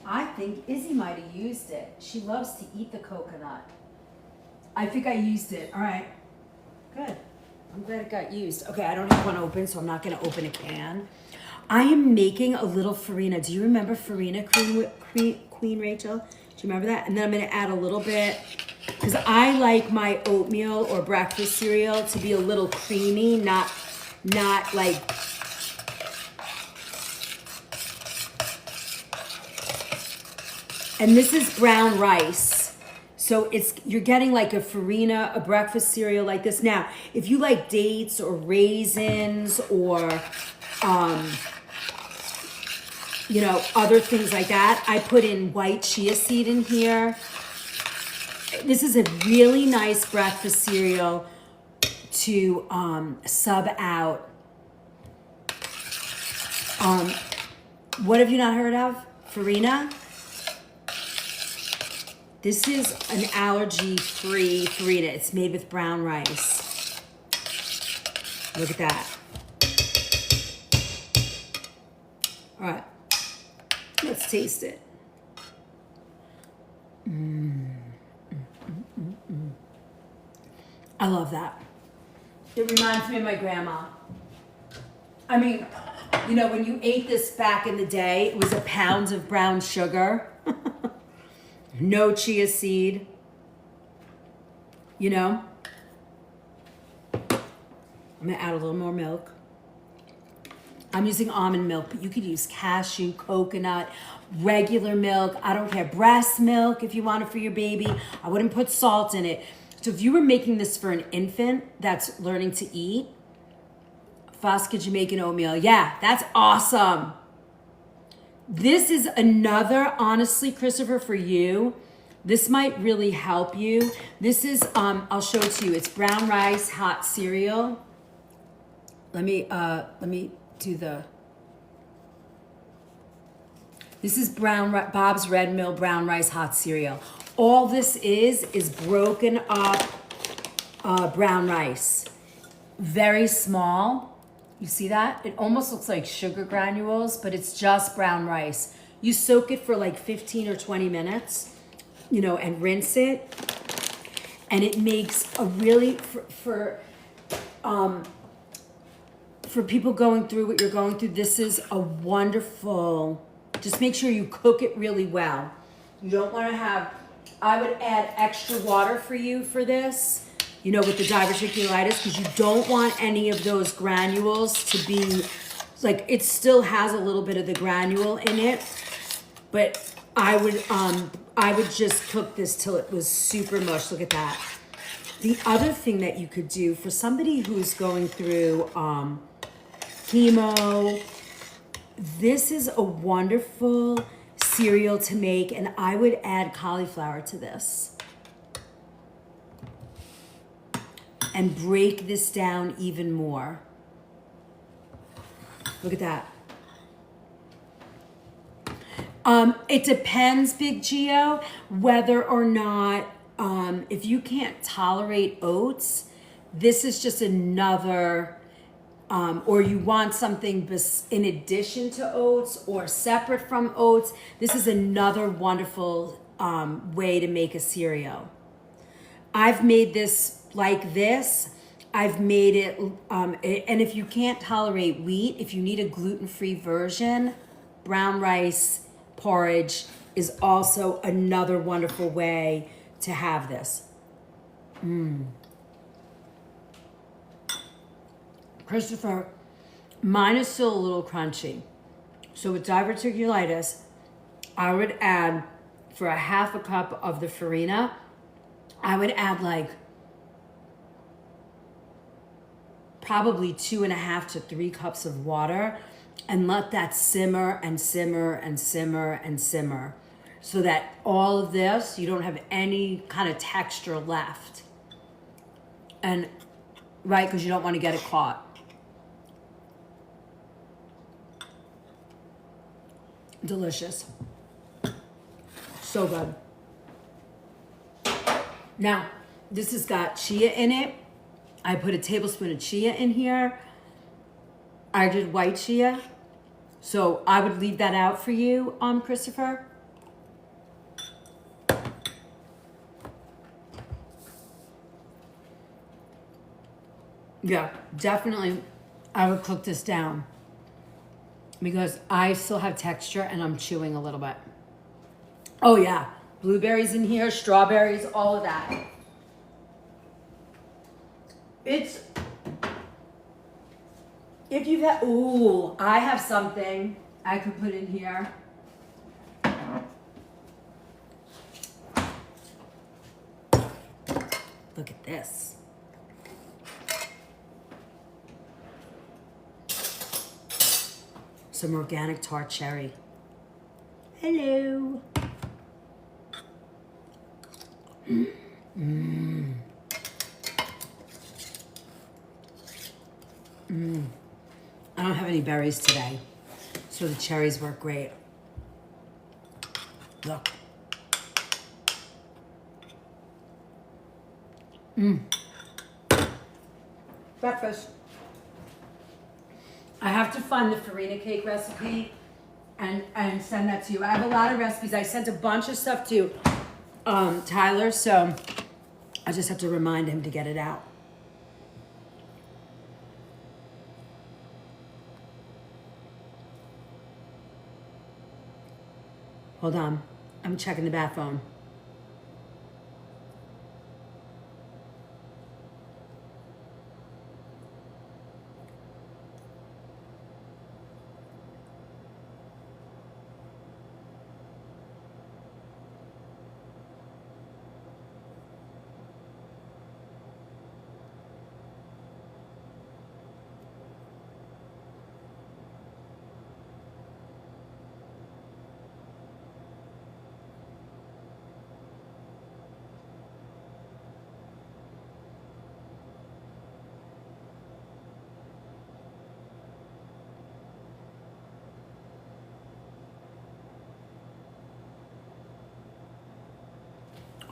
A: I think Izzy might have used it. She loves to eat the coconut. I think I used it, all right, good. I'm glad it got used. Okay, I don't have one open, so I'm not gonna open a can. I am making a little farina. Do you remember farina, Queen Rachel? Do you remember that? And then I'm gonna add a little bit, because I like my oatmeal or breakfast cereal to be a little creamy, not like, and this is brown rice. So you're getting like a farina, a breakfast cereal like this. Now, if you like dates or raisins or, you know, other things like that, I put in white chia seed in here. This is a really nice breakfast cereal to sub out. What have you not heard of? Farina? This is an allergy-free farina. It's made with brown rice. Look at that. All right, let's taste it. I love that. It reminds me of my grandma. I mean, you know, when you ate this back in the day, it was a pound of brown sugar. No chia seed, you know. I'm gonna add a little more milk. I'm using almond milk, but you could use cashew, coconut, regular milk. I don't care. Breast milk if you want it for your baby. I wouldn't put salt in it. So if you were making this for an infant that's learning to eat, Fosca Jamaican oatmeal, yeah, that's awesome. This is another, honestly, Christopher, for you. This might really help you. This is, I'll show it to you. It's brown rice hot cereal. Let me do the, this is Bob's Red Mill brown rice hot cereal. All this is broken up brown rice. Very small. You see that? It almost looks like sugar granules, but it's just brown rice. You soak it for like 15 or 20 minutes, you know, and rinse it. And it makes a really, for people going through what you're going through, this is a wonderful, just make sure you cook it really well. You don't want to have, I would add extra water for you for this, you know, with the diverticulitis, because you don't want any of those granules to be, like, it still has a little bit of the granule in it, but I would I would just cook this till it was super mush. Look at that. The other thing that you could do for somebody who's going through chemo, this is a wonderful cereal to make, and I would add cauliflower to this. And break this down even more. Look at that. It depends, Big Geo, whether or not, if you can't tolerate oats, this is just another, or you want something in addition to oats or separate from oats, this is another wonderful way to make a cereal. I've made this like this. I've made it, and if you can't tolerate wheat, if you need a gluten-free version, brown rice porridge is also another wonderful way to have this. Christopher, mine is still a little crunchy. So with diverticulitis, I would add, for a half a cup of the farina, I would add like probably 2.5 to 3 cups of water and let that simmer and simmer and simmer and simmer so that all of this, you don't have any kind of texture left. And right, because you don't want to get it caught. Delicious. So good. Now, this has got chia in it. I put a tablespoon of chia in here. I did white chia. So I would leave that out for you, Christopher. Yeah, definitely I would cook this down because I still have texture and I'm chewing a little bit. Oh yeah, blueberries in here, strawberries, all of that. It's, if you've had, ooh, I have something I could put in here. Look at this. Some organic tart cherry. Hello. I don't have any berries today, so the cherries work great. Look. Breakfast. I have to find the farina cake recipe and send that to you. I have a lot of recipes. I sent a bunch of stuff to Tyler, so I just have to remind him to get it out. Hold on. I'm checking the bathroom.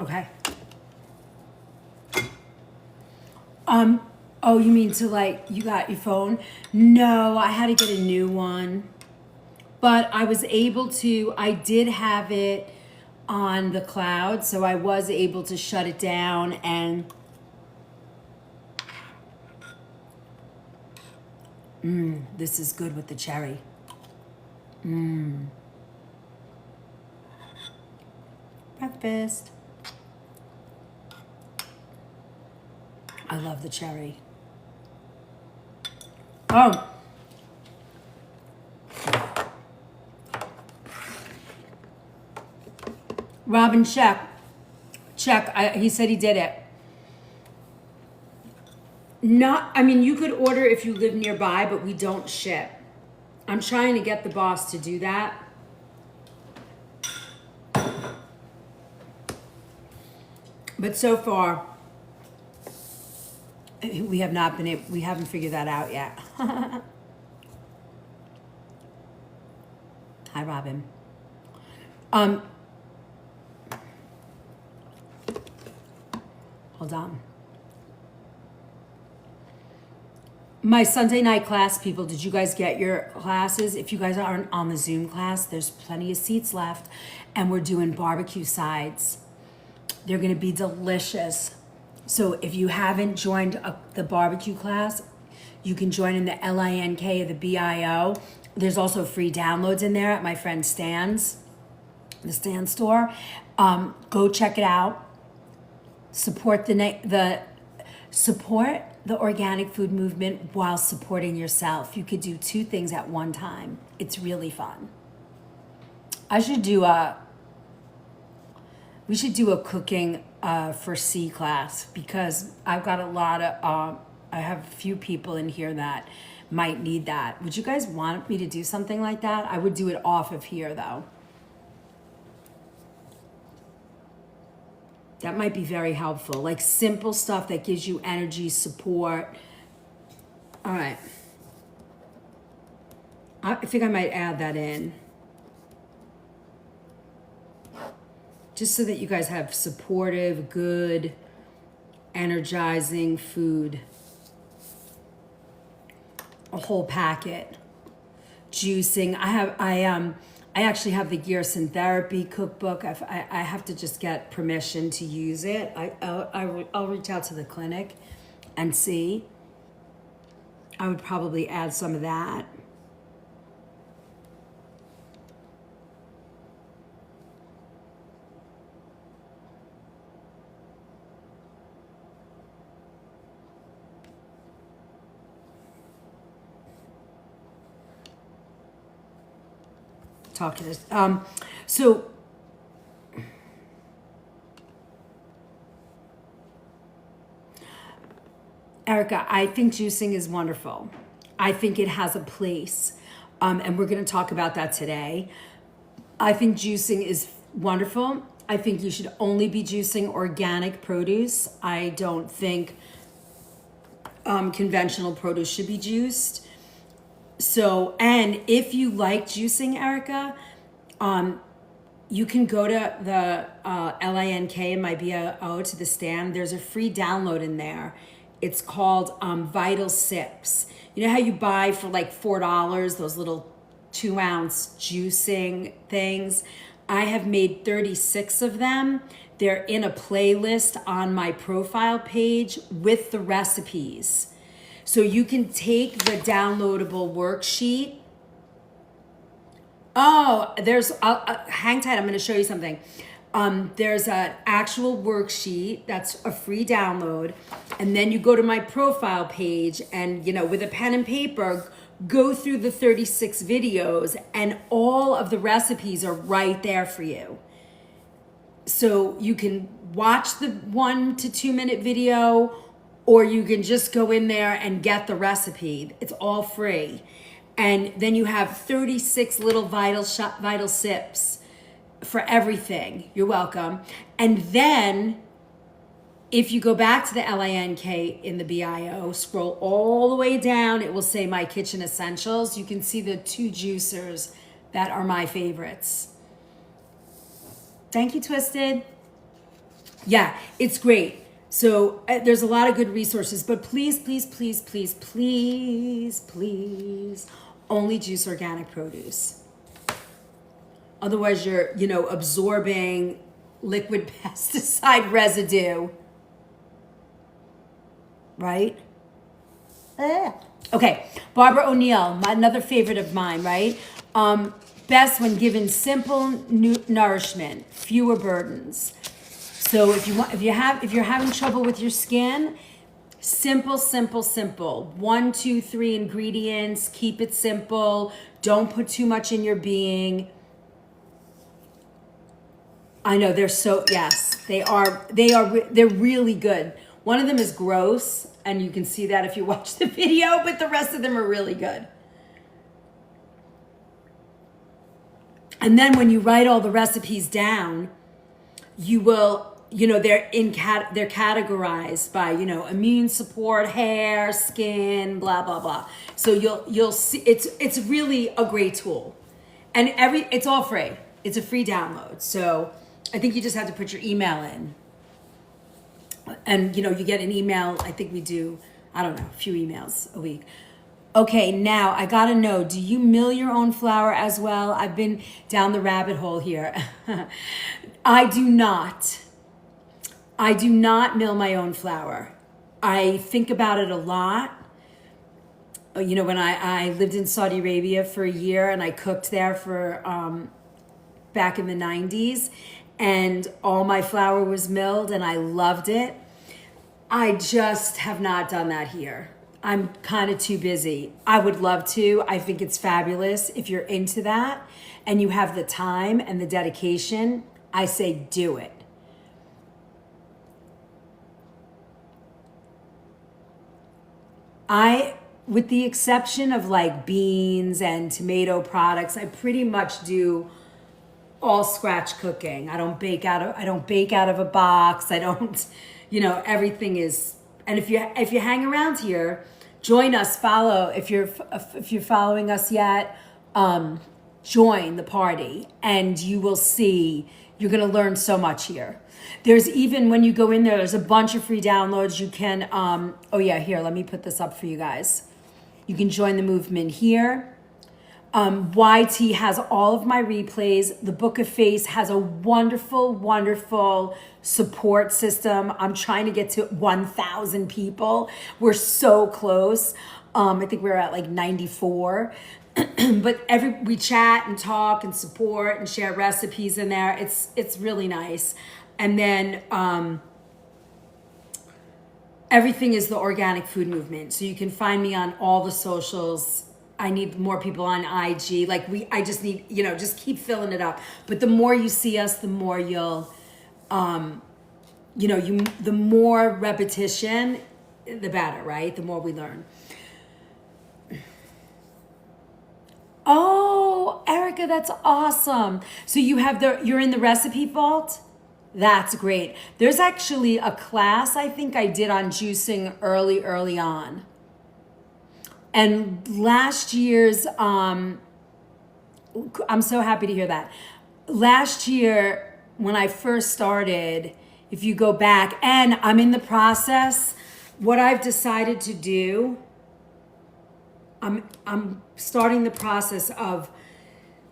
A: Okay. Oh, you mean to like, you got your phone? No, I had to get a new one. But I was able to, I did have it on the cloud, so I was able to shut it down and this is good with the cherry. Breakfast. I love the cherry. Oh. Robin, check. He said he did it. I mean, you could order if you live nearby, but we don't ship. I'm trying to get the boss to do that. But so far, we haven't figured that out yet. Hi, Robin. Hold on. My Sunday night class, people, did you guys get your classes? If you guys aren't on the Zoom class, there's plenty of seats left, and we're doing barbecue sides. They're gonna be delicious. So if you haven't joined the barbecue class, you can join in the LINK or the BIO. There's also free downloads in there at my friend Stan's, the Stan store. Go check it out. Support support the organic food movement while supporting yourself. You could do two things at one time. It's really fun. We should do a cooking for C class, because I've got a lot of, I have a few people in here that might need that. Would you guys want me to do something like that? I would do it off of here though. That might be very helpful. Like simple stuff that gives you energy, support. All right. I think I might add that in. Just so that you guys have supportive, good, energizing food. A whole packet. Juicing. I actually have the Gearson Therapy cookbook. I have to just get permission to use it. I'll reach out to the clinic and see. I would probably add some of that. Talk to this. So Erica, I think juicing is wonderful. I think it has a place. And we're going to talk about that today. I think juicing is wonderful. I think you should only be juicing organic produce. I don't think conventional produce should be juiced. So, and if you like juicing, Erica, you can go to the LINK and my BIO to the stand. There's a free download in there. It's called Vital Sips. You know how you buy for like $4 those little 2-ounce juicing things? I have made 36 of them. They're in a playlist on my profile page with the recipes. So you can take the downloadable worksheet. Oh, hang tight, I'm going to show you something. There's an actual worksheet that's a free download. And then you go to my profile page and, with a pen and paper, go through the 36 videos, and all of the recipes are right there for you. So you can watch the 1 to 2 minute video, or you can just go in there and get the recipe. It's all free. And then you have 36 little vital sips for everything. You're welcome. And then if you go back to the LINK in the BIO, scroll all the way down, it will say My Kitchen Essentials. You can see the 2 juicers that are my favorites. Thank you, Twisted. Yeah, it's great. So there's a lot of good resources, but please, please, please, please, please, please, only juice organic produce. Otherwise you're, absorbing liquid pesticide residue, right? Okay, Barbara O'Neill, another favorite of mine, right? Best when given simple nourishment, fewer burdens. So if you're having trouble with your skin, simple, simple, simple. 1, 2, 3 ingredients. Keep it simple. Don't put too much in your being. I know they're so, yes, they're really good. One of them is gross, and you can see that if you watch the video, but the rest of them are really good. And then when you write all the recipes down, you will, they're they're categorized by, immune support, hair, skin, blah, blah, blah. So you'll see, it's really a great tool. And it's all free. It's a free download. So I think you just have to put your email in. And, you get an email. I think we do, I don't know, a few emails a week. Okay, now I gotta know, do you mill your own flour as well? I've been down the rabbit hole here. I do not. I do not mill my own flour. I think about it a lot. When I lived in Saudi Arabia for a year and I cooked there for back in the 90s, and all my flour was milled and I loved it. I just have not done that here. I'm kind of too busy. I would love to. I think it's fabulous. If you're into that and you have the time and the dedication, I say do it. With the exception of like beans and tomato products, I pretty much do all scratch cooking. I don't bake out of a box. I don't, everything is. And if you hang around here, join us. Follow if you're following us yet. Join the party, and you will see. You're gonna learn so much here. There's even when you go in there, there's a bunch of free downloads. You can. Here. Let me put this up for you guys. You can join the movement here. YT has all of my replays. The Book of Face has a wonderful, wonderful support system. I'm trying to get to 1,000 people. We're so close. I think we're at like 94. But we chat and talk and support and share recipes in there. It's really nice. And then everything is the Organic Food Movement. So you can find me on all the socials. I need more people on IG. I just need, just keep filling it up. But the more you see us, the more you'll, the more repetition, the better, right? The more we learn. Oh, Erica, that's awesome. So you're in the recipe vault? That's great. There's actually a class I think I did on juicing early on. And last year's, I'm so happy to hear that. Last year, when I first started, if you go back, and I'm in the process, what I've decided to do, I'm starting the process of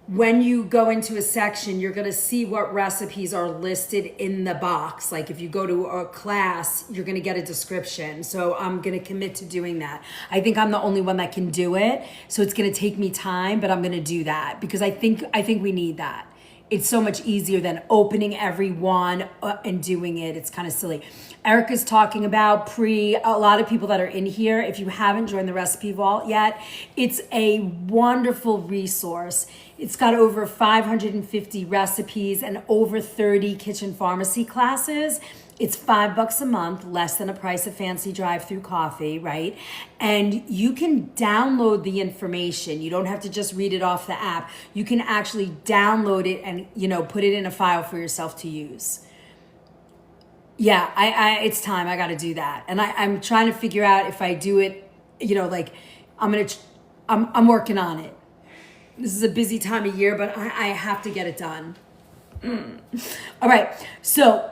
A: when you go into a section, you're going to see what recipes are listed in the box. Like if you go to a class, you're going to get a description. So I'm going to commit to doing that. I think I'm the only one that can do it. So it's going to take me time, but I'm going to do that because I think we need that. It's so much easier than opening every one and doing it. It's kind of silly. Erica's talking about a lot of people that are in here. If you haven't joined the Recipe Vault yet, it's a wonderful resource. It's got over 550 recipes and over 30 kitchen pharmacy classes. It's $5 a month, less than a price of fancy drive-through coffee, right? And you can download the information. You don't have to just read it off the app. You can actually download it and, put it in a file for yourself to use. Yeah, it's time. I got to do that. And I'm trying to figure out if I do it, I'm working on it. This is a busy time of year, but I have to get it done. All right. So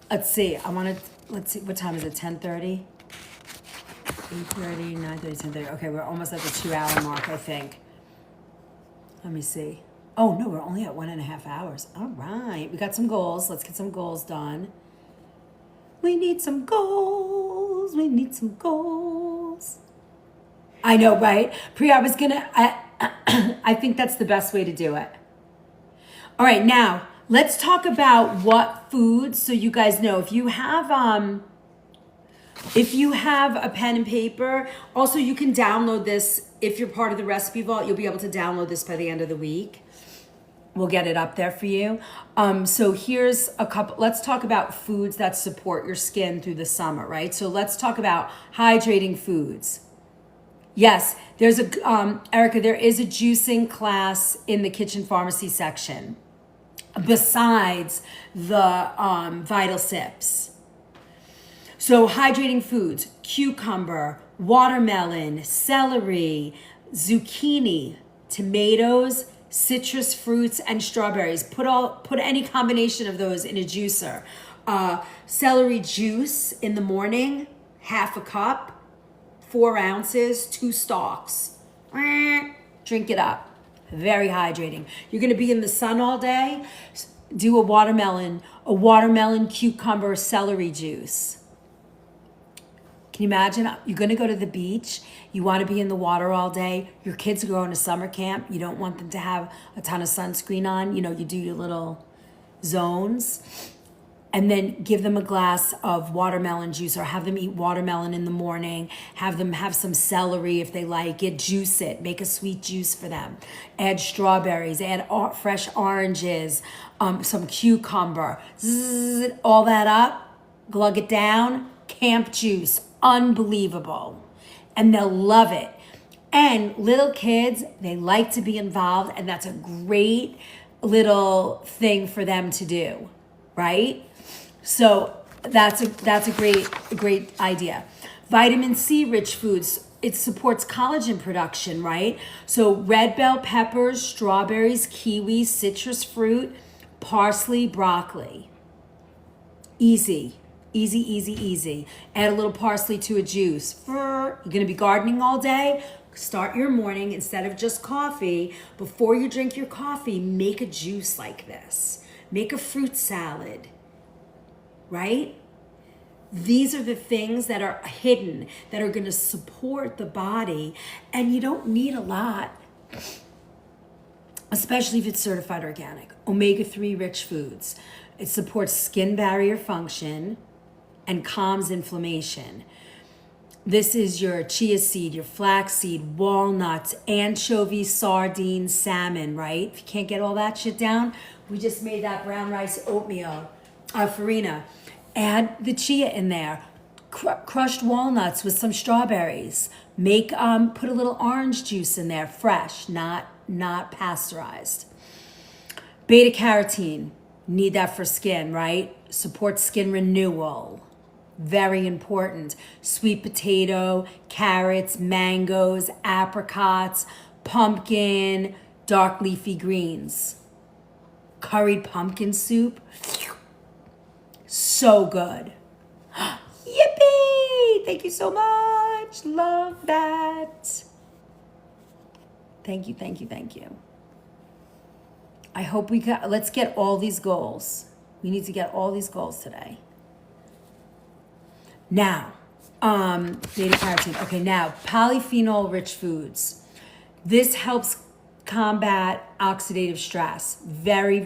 A: let's see. Let's see. What time is it? 10:30? 8:30, 9:30, 10:30. Okay, we're almost at the 2-hour mark, I think. Let me see. Oh, no, we're only at 1.5 hours. All right. We got some goals. Let's get some goals done. We need some goals. We need some goals. I know, right? Priya, I think that's the best way to do it. All right, now let's talk about what foods, so you guys know. If you have a pen and paper, also you can download this. If you're part of the Recipe Vault, you'll be able to download this by the end of the week. We'll get it up there for you. So here's a couple, let's talk about foods that support your skin through the summer, right? So let's talk about hydrating foods. Yes, there's Erica, there is a juicing class in the kitchen pharmacy section besides the Vital Sips. So hydrating foods, cucumber, watermelon, celery, zucchini, tomatoes, citrus fruits, and strawberries. Put any combination of those in a juicer. Celery juice in the morning, half a cup, 4 ounces, 2 stalks. Drink it up. Very hydrating. You're gonna be in the sun all day. Do a watermelon, cucumber, celery juice. Can you imagine? You're gonna go to the beach. You wanna be in the water all day. Your kids are going to summer camp. You don't want them to have a ton of sunscreen on. You know, you do your little zones. And then give them a glass of watermelon juice, or have them eat watermelon in the morning. Have them have some celery if they like it. Juice it. Make a sweet juice for them. Add strawberries. Add fresh oranges. Some cucumber. Zzz, all that up. Glug it down. Camp juice. Unbelievable. And they'll love it. And little kids, they like to be involved, and that's a great little thing for them to do, right? So that's a great idea. Vitamin C rich foods, it supports collagen production, right? So red bell peppers, strawberries, kiwis, citrus fruit, parsley, broccoli. Easy. Add a little parsley to a juice. You're gonna be gardening all day. Start your morning, instead of just coffee, before you drink your coffee, make a juice like this. Make a fruit salad. Right? These are the things that are hidden, that are going to support the body, and you don't need a lot, especially if it's certified organic. Omega-3 rich foods. It supports skin barrier function and calms inflammation. This is your chia seed, your flaxseed, walnuts, anchovies, sardines, salmon, right? If you can't get all that shit down, we just made that brown rice oatmeal, farina. Add the chia in there. Crushed walnuts with some strawberries. Put a little orange juice in there, fresh, not pasteurized. Beta carotene, need that for skin, right? Supports skin renewal. Very important. Sweet potato, carrots, mangoes, apricots, pumpkin, dark leafy greens. Curried pumpkin soup. So good. Yippee! Thank you so much. Love that. Thank you. I hope let's get all these goals. We need to get all these goals today. Now, beta carotene. Okay, now, polyphenol rich foods. This helps combat oxidative stress. Very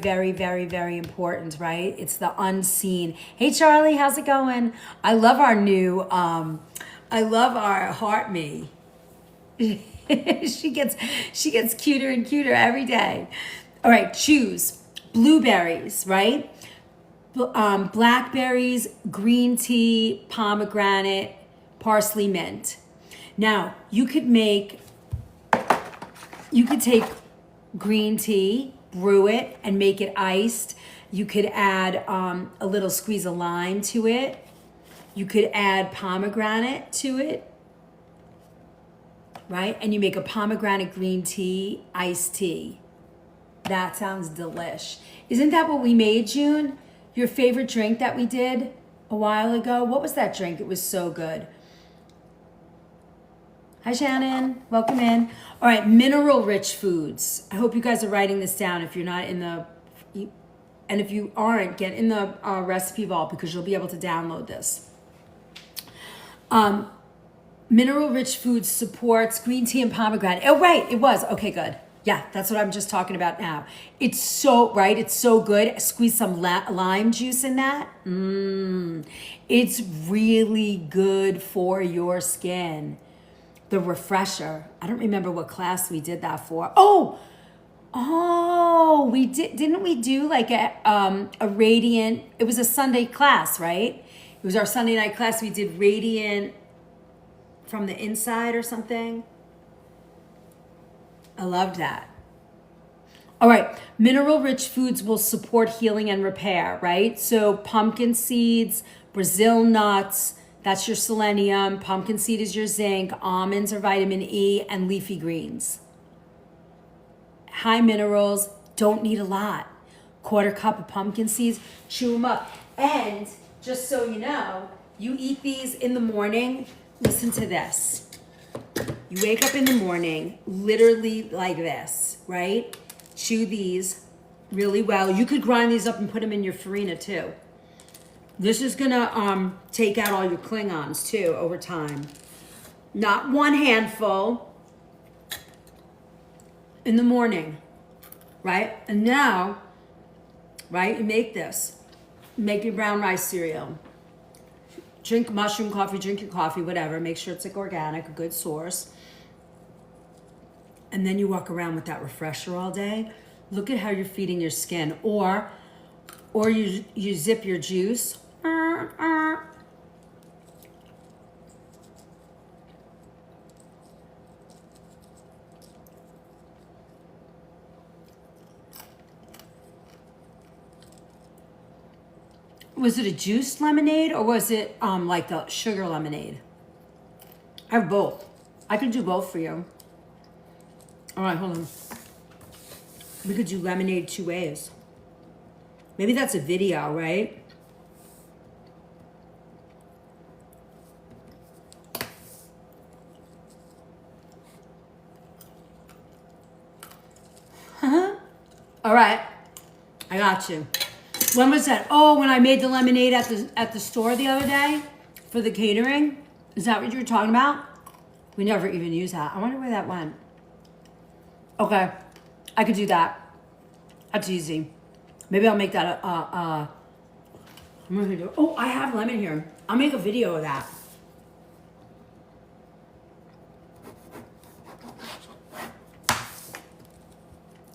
A: important, right? It's the unseen. Hey Charlie, how's it going? I love our new, I love our heart me. she gets cuter and cuter every day. All right, choose blueberries, right? Blackberries, green tea, pomegranate, parsley, mint. Now, you could take green tea, brew it, and make it iced. You could add a little squeeze of lime to it. You could add pomegranate to it, right? And you make a pomegranate green tea, iced tea. That sounds delish. Isn't that what we made, June? Your favorite drink that we did a while ago? What was that drink? It was so good. Hi, Shannon. Welcome in. All right, mineral-rich foods. I hope you guys are writing this down if you're not in the... And if you aren't, get in the recipe vault because you'll be able to download this. Mineral-rich foods supports green tea and pomegranate. Oh, right, it was. Okay, good. Yeah, that's what I'm just talking about now. It's so, right? It's so good. Squeeze some lime juice in that. It's really good for your skin. The refresher. I don't remember what class we did that for. Oh, we didn't we do like a radiant, it was a Sunday class, right? It was our Sunday night class. We did radiant from the inside or something. I loved that. All right, mineral-rich foods will support healing and repair, right? So pumpkin seeds, Brazil nuts, that's your selenium. Pumpkin seed is your zinc. Almonds are vitamin E, and leafy greens. High minerals, don't need a lot. Quarter cup of pumpkin seeds, chew them up. And just so you know, you eat these in the morning. Listen to this. You wake up in the morning, literally like this, right? Chew these really well. You could grind these up and put them in your farina too. This is gonna take out all your Klingons too over time. Not one handful in the morning, right? And now, right, you make this. Make your brown rice cereal. Drink mushroom coffee, drink your coffee, whatever. Make sure it's like organic, a good source. And then you walk around with that refresher all day. Look at how you're feeding your skin. Or you zip your juice. Was it a juiced lemonade or was it like the sugar lemonade? I have both. I could do both for you. All right, hold on. We could do lemonade 2 ways. Maybe that's a video, right? All right, I got you. When was that? Oh, when I made the lemonade at the store the other day for the catering. Is that what you were talking about? We never even used that. I wonder where that went. Okay, I could do that. That's easy. Maybe I'll make that I'm gonna do. Oh, I have lemon here. I'll make a video of that.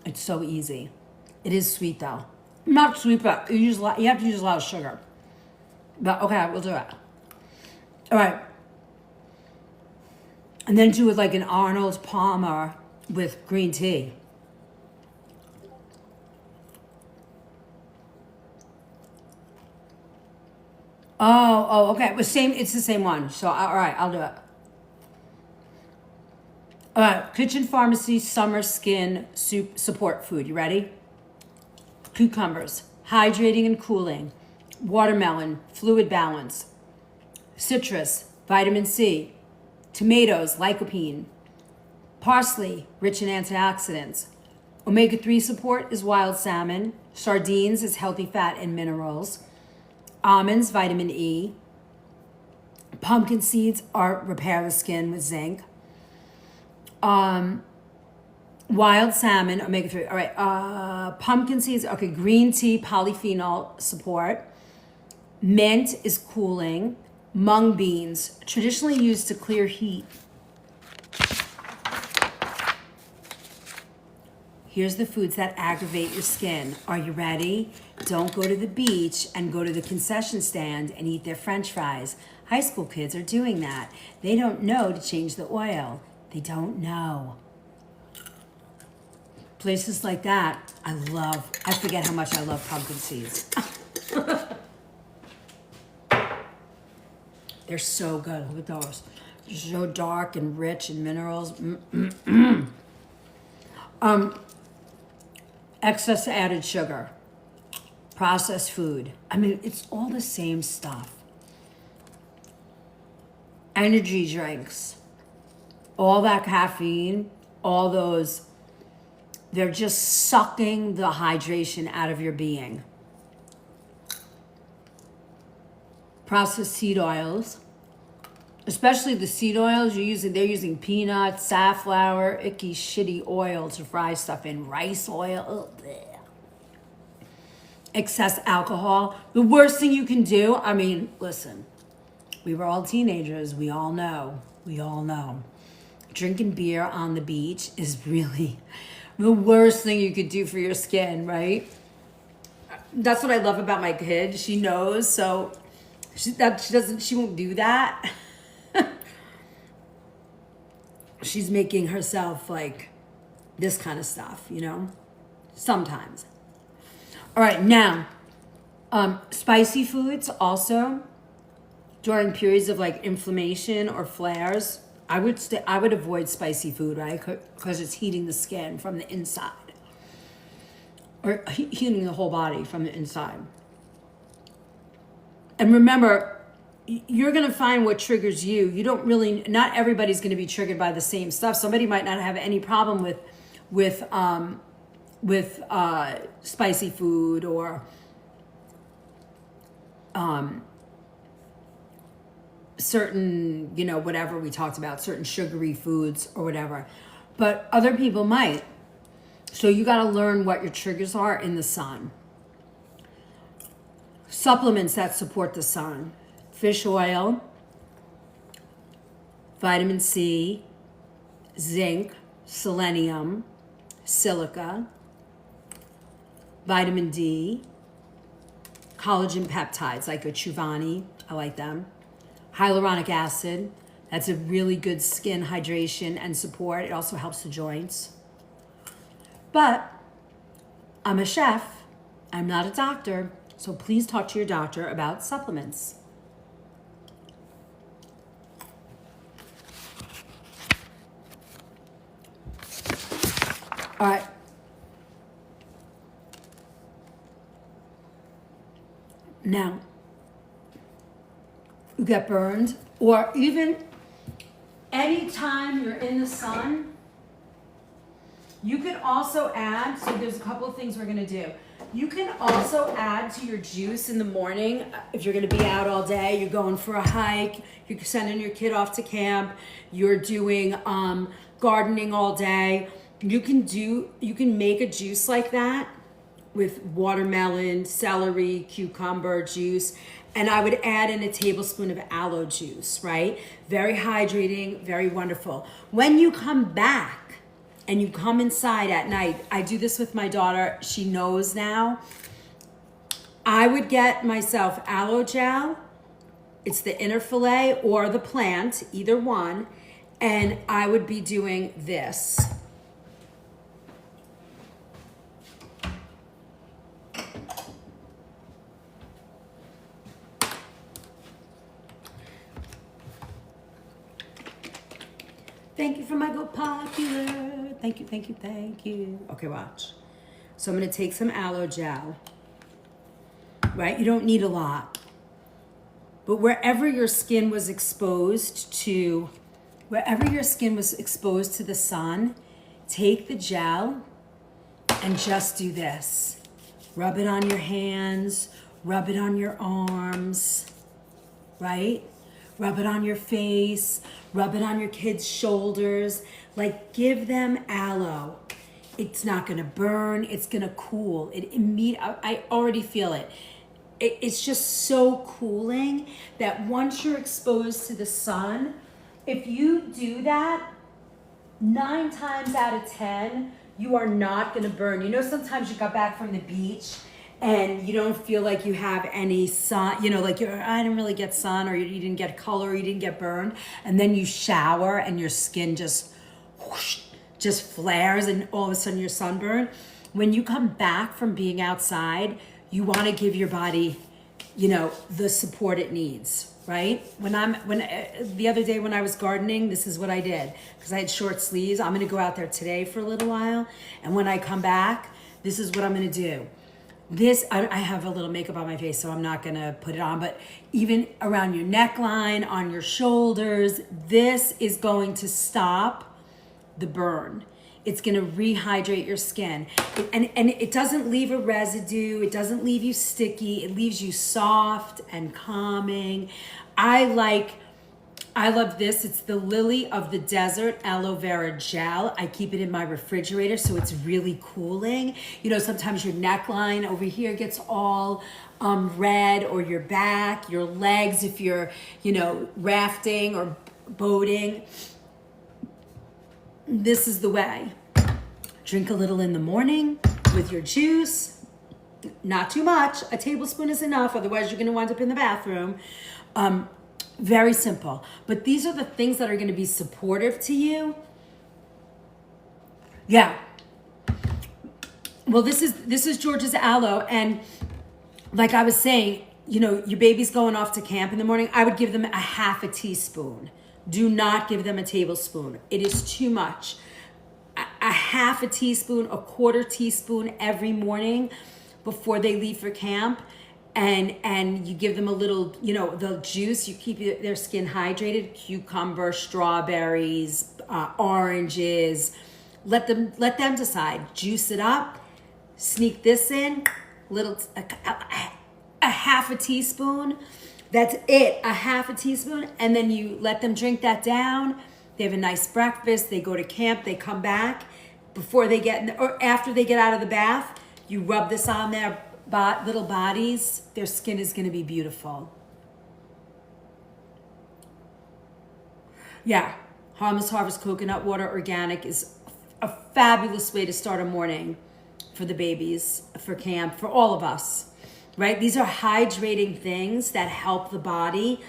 A: It's so easy. It is sweet though. Not sweet, but you have to use a lot of sugar. But okay, we'll do it. All right. And then do it like an Arnold Palmer with green tea. Oh, okay. It's the same one. So, all right, I'll do it. All right, Kitchen Pharmacy Summer Skin Soup Support Food. You ready? Cucumbers, hydrating and cooling. Watermelon, fluid balance. Citrus, vitamin C. Tomatoes, lycopene. Parsley, rich in antioxidants. Omega-3 support is wild salmon. Sardines is healthy fat and minerals. Almonds, vitamin E. Pumpkin seeds repair the skin with zinc. Wild salmon, omega-3. All right, pumpkin seeds, okay, green tea, polyphenol support. Mint is cooling. Mung beans, traditionally used to clear heat. Here's the foods that aggravate your skin. Are you ready? Don't go to the beach and go to the concession stand and eat their French fries. High school kids are doing that. They don't know to change the oil. They don't know. Places like that, I forget how much I love pumpkin seeds. They're so good. Look at those. They're so dark and rich in minerals. Excess added sugar, processed food. I mean, it's all the same stuff. Energy drinks, all that caffeine, all those, they're just sucking the hydration out of your being. Processed seed oils, especially the seed oils they're using peanuts, safflower, icky, shitty oil to fry stuff in, rice oil. Ugh. Excess alcohol. The worst thing you can do, I mean, listen, we were all teenagers. We all know. Drinking beer on the beach is really, The worst thing you could do for your skin, right? That's what I love about my kid. She knows, so she won't do that. She's making herself like this kind of stuff, you know, sometimes. All right, now, spicy foods also during periods of like inflammation or flares. I would avoid spicy food, right? Because it's heating the skin from the inside, or heating the whole body from the inside. And remember, you're going to find what triggers you. You don't really, not everybody's going to be triggered by the same stuff. Somebody might not have any problem with spicy food or certain, you know, whatever we talked about, certain sugary foods or whatever. But other people might. So you got to learn what your triggers are in the sun. Supplements that support the sun: fish oil, vitamin C, zinc, selenium, silica, vitamin D, collagen peptides like a Chuvani, I like them, hyaluronic acid, that's a really good skin hydration and support. It also helps the joints. But I'm a chef, I'm not a doctor, so please talk to your doctor about supplements. All right. Now, you get burned, or even anytime you're in the sun, you can also add, so there's a couple of things we're gonna do. You can also add to your juice in the morning. If you're gonna be out all day, you're going for a hike, you're sending your kid off to camp, you're doing gardening all day, you can make a juice like that with watermelon, celery, cucumber juice, and I would add in a tablespoon of aloe juice, right? Very hydrating, very wonderful. When you come back and you come inside at night, I do this with my daughter, she knows now. I would get myself aloe gel, it's the inner fillet or the plant, either one, and I would be doing this. Thank you for my Go Popular. Thank you, thank you, thank you. Okay, watch. So I'm gonna take some aloe gel, right? You don't need a lot. But wherever your skin was exposed to the sun, take the gel and just do this. Rub it on your hands, rub it on your arms, right? Rub it on your face, rub it on your kids' shoulders. Like, give them aloe. It's not gonna burn, it's gonna cool. I already feel it. It's just so cooling that once you're exposed to the sun, if you do that, 9 times out of 10, you are not gonna burn. You know, sometimes you got back from the beach and you don't feel like you have any sun, you know, like I didn't really get sun, or you didn't get color, or you didn't get burned, and then you shower and your skin just whoosh, just flares and all of a sudden you're sunburned. When you come back from being outside, you want to give your body, you know, the support it needs, right? The other day when I was gardening, this is what I did, because I had short sleeves. I'm going to go out there today for a little while, and when I come back, this is what I'm going to do. I have a little makeup on my face, so I'm not gonna put it on, but even around your neckline, on your shoulders, this is going to stop the burn. It's gonna rehydrate your skin. And it doesn't leave a residue, it doesn't leave you sticky, it leaves you soft and calming. I love this. It's the Lily of the Desert aloe vera gel. I keep it in my refrigerator so it's really cooling. You know, sometimes your neckline over here gets all red, or your back, your legs if you're, you know, rafting or boating. This is the way. Drink a little in the morning with your juice. Not too much. A tablespoon is enough. Otherwise, you're going to wind up in the bathroom. Very simple. But these are the things that are going to be supportive to you. Yeah. Well, this is George's aloe. And like I was saying, you know, your baby's going off to camp in the morning. I would give them a half a teaspoon. Do not give them a tablespoon. It is too much. A half a teaspoon, a quarter teaspoon every morning before they leave for camp. And you give them a little, you know, the juice, you keep their skin hydrated, cucumber, strawberries, oranges. Let them decide. Juice it up, sneak this in, a half a teaspoon. That's it, a half a teaspoon. And then you let them drink that down. They have a nice breakfast. They go to camp. They come back before they or after they get out of the bath. You rub this on their little bodies. Their skin is going to be beautiful. Yeah, Harmless Harvest Coconut Water Organic is a fabulous way to start a morning for the babies, for camp, for all of us, right? These are hydrating things that help the body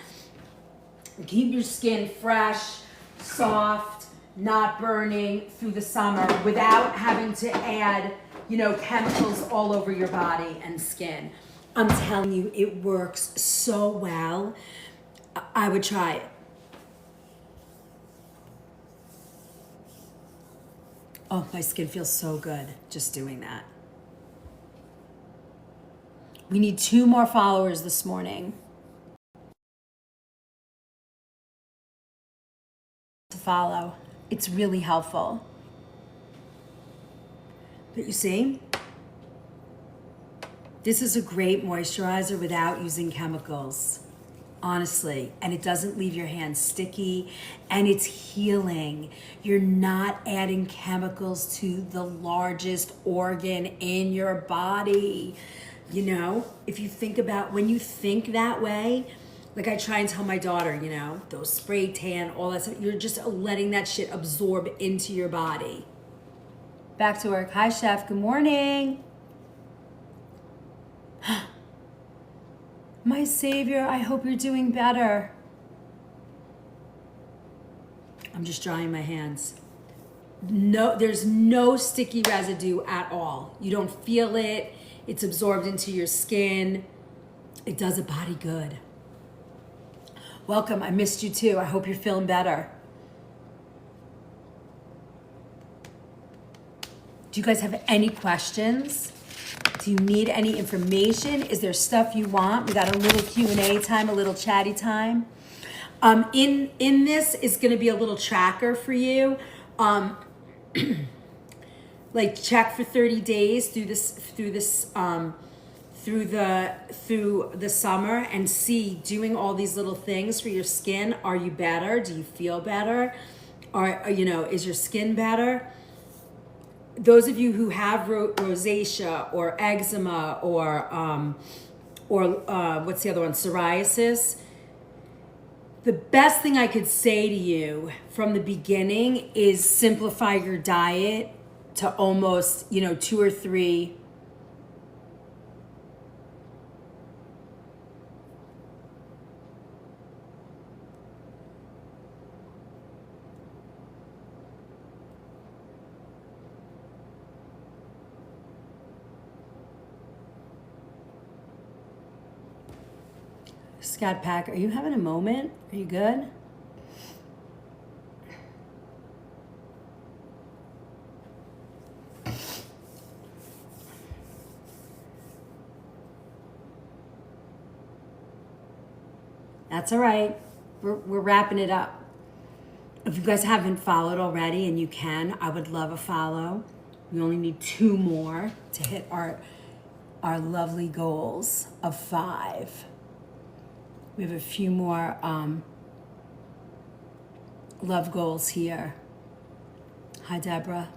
A: keep your skin fresh, soft, not burning through the summer without having to add, you know, chemicals all over your body and skin. I'm telling you, it works so well. I would try it. Oh, my skin feels so good just doing that. We need 2 more followers this morning to follow. It's really helpful. But you see, this is a great moisturizer without using chemicals, honestly. And it doesn't leave your hands sticky, and it's healing. You're not adding chemicals to the largest organ in your body. You know, if you think about, when you think that way, like I try and tell my daughter, you know, those spray tan, all that stuff, you're just letting that shit absorb into your body. Back to work. Hi, Chef. Good morning. My savior, I hope you're doing better. I'm just drying my hands. No, there's no sticky residue at all. You don't feel it. It's absorbed into your skin. It does a body good. Welcome. I missed you too. I hope you're feeling better. Do you guys have any questions? Do you need any information? Is there stuff you want? We got a little Q&A time, a little chatty time. In this is going to be a little tracker for you. Like check for 30 days through the summer and see, doing all these little things for your skin. Are you better? Do you feel better? Is your skin better? Those of you who have rosacea or eczema or what's the other one? Psoriasis. The best thing I could say to you from the beginning is simplify your diet to almost, 2 or 3 Scott Pack, are you having a moment? Are you good? That's all right. We're wrapping it up. If you guys haven't followed already, and you can, I would love a follow. We only need 2 more to hit our lovely goals of 5. We have a few more love goals here. Hi, Deborah.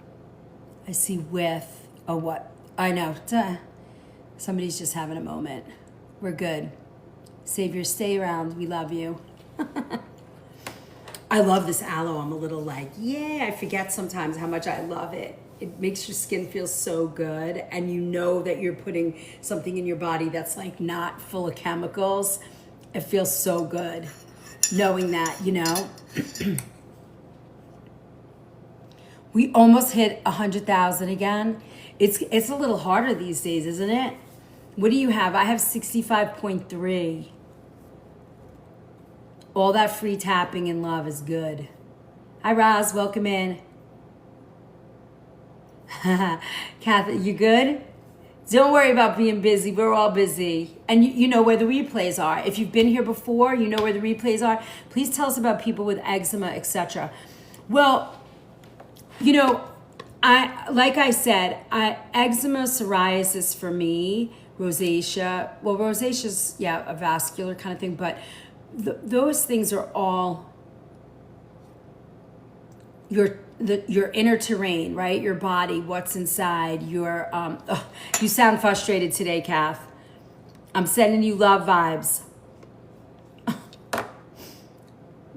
A: I see with, oh, what? I know. Duh. Somebody's just having a moment. We're good. Savior, stay around. We love you. I love this aloe. I'm a little like, yeah, I forget sometimes how much I love it. it makes your skin feel so good, and you know that you're putting something in your body that's like not full of chemicals. It feels so good knowing that, you know. We almost hit 100,000 again. It's a little harder these days, isn't it? What do you have? I have 65.3. All that free tapping and love is good. Hi, Roz. Welcome in. Kathy, you good? Don't worry about being busy. We're all busy. And you know where the replays are. If you've been here before, you know where the replays are. Please tell us about people with eczema, etc. Well, you know, like I said, eczema, psoriasis for me, rosacea. Well, rosacea's, yeah, a vascular kind of thing, but those things are all your inner terrain, right? Your body, what's inside. Your you sound frustrated today, Kath. I'm sending you love vibes.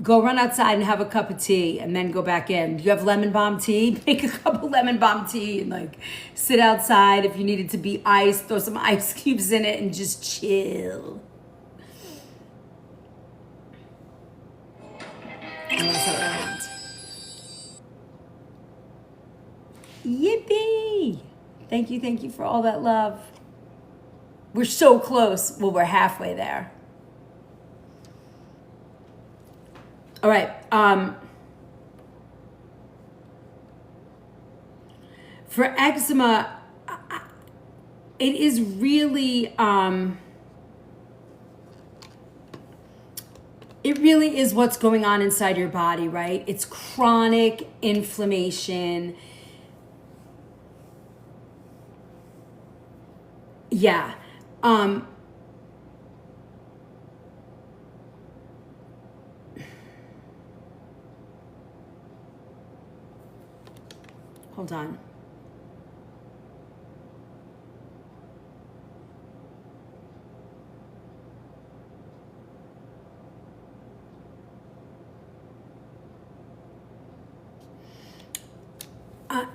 A: Go run outside and have a cup of tea and then go back in. Do you have lemon balm tea? Make a cup of lemon balm tea and like sit outside. If you need it to be ice, throw some ice cubes in it and just chill. Yippee! Thank you for all that love. We're so close. Well, we're halfway there. All right. For eczema, it is really, it really is what's going on inside your body, right? It's chronic inflammation. Yeah. Hold on.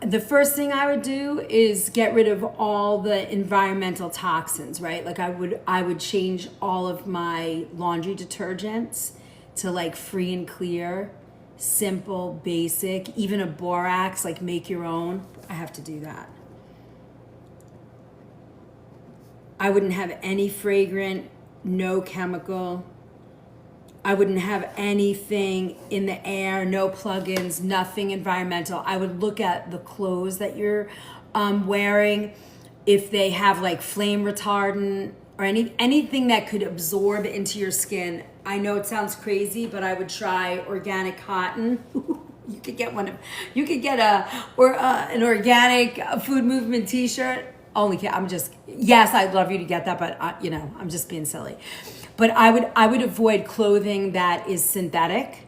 A: The first thing I would do is get rid of all the environmental toxins, right? Like I would change all of my laundry detergents to like free and clear, simple, basic, even a borax, like make your own. I have to do that. I wouldn't have any fragrant, no chemical. I wouldn't have anything in the air, no plugins, nothing environmental. I would look at the clothes that you're wearing, if they have like flame retardant or anything that could absorb into your skin. I know it sounds crazy, but I would try organic cotton. You could get an organic food movement t-shirt. Yes, I'd love you to get that, but I'm just being silly. But I would avoid clothing that is synthetic,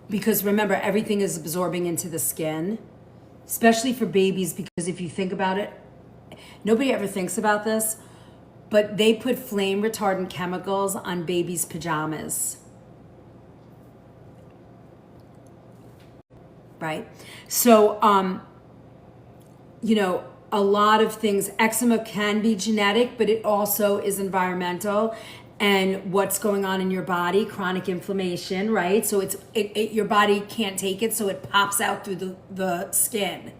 A: because remember, everything is absorbing into the skin, especially for babies, because if you think about it, nobody ever thinks about this, but they put flame retardant chemicals on babies' pajamas. Right? So, a lot of things, eczema can be genetic, but it also is environmental and what's going on in your body, chronic inflammation, right? So your body can't take it, so it pops out through the skin.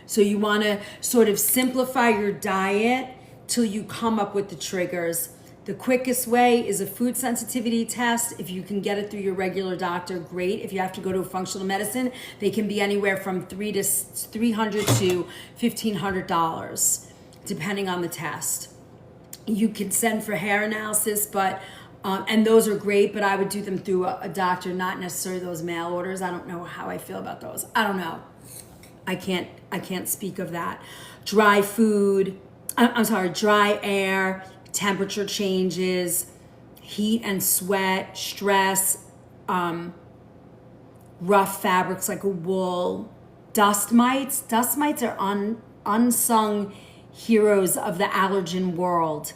A: So you want to sort of simplify your diet till you come up with the triggers. The quickest way is a food sensitivity test. If you can get it through your regular doctor, great. If you have to go to a functional medicine, they can be anywhere from $300 to $1,500, depending on the test. You can send for hair analysis, but and those are great, but I would do them through a doctor, not necessarily those mail orders. I don't know how I feel about those. I don't know. I can't speak of that. Dry food, dry air, temperature changes, heat and sweat, stress, rough fabrics like a wool, dust mites. Dust mites are unsung heroes of the allergen world.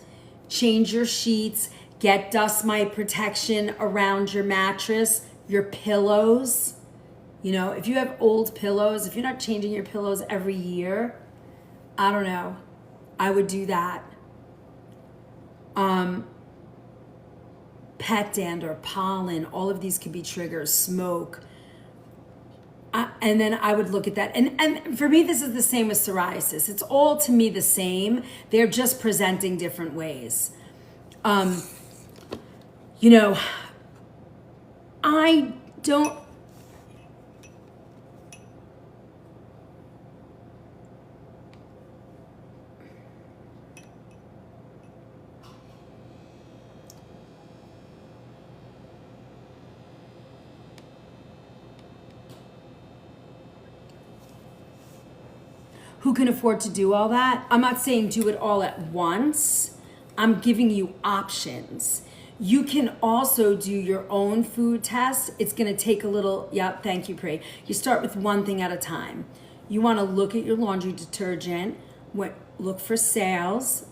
A: Change your sheets, get dust mite protection around your mattress, your pillows. You know, if you have old pillows, if you're not changing your pillows every year, I don't know, I would do that. Pet dander, pollen, all of these could be triggers, smoke. And then I would look at that. And for me, this is the same with psoriasis. It's all to me the same. They're just presenting different ways. You know, I don't, who can afford to do all that? I'm not saying do it all at once. I'm giving you options. You can also do your own food test. It's gonna take a little, yep, thank you, Pri. You start with one thing at a time. You wanna look at your laundry detergent, look for sales.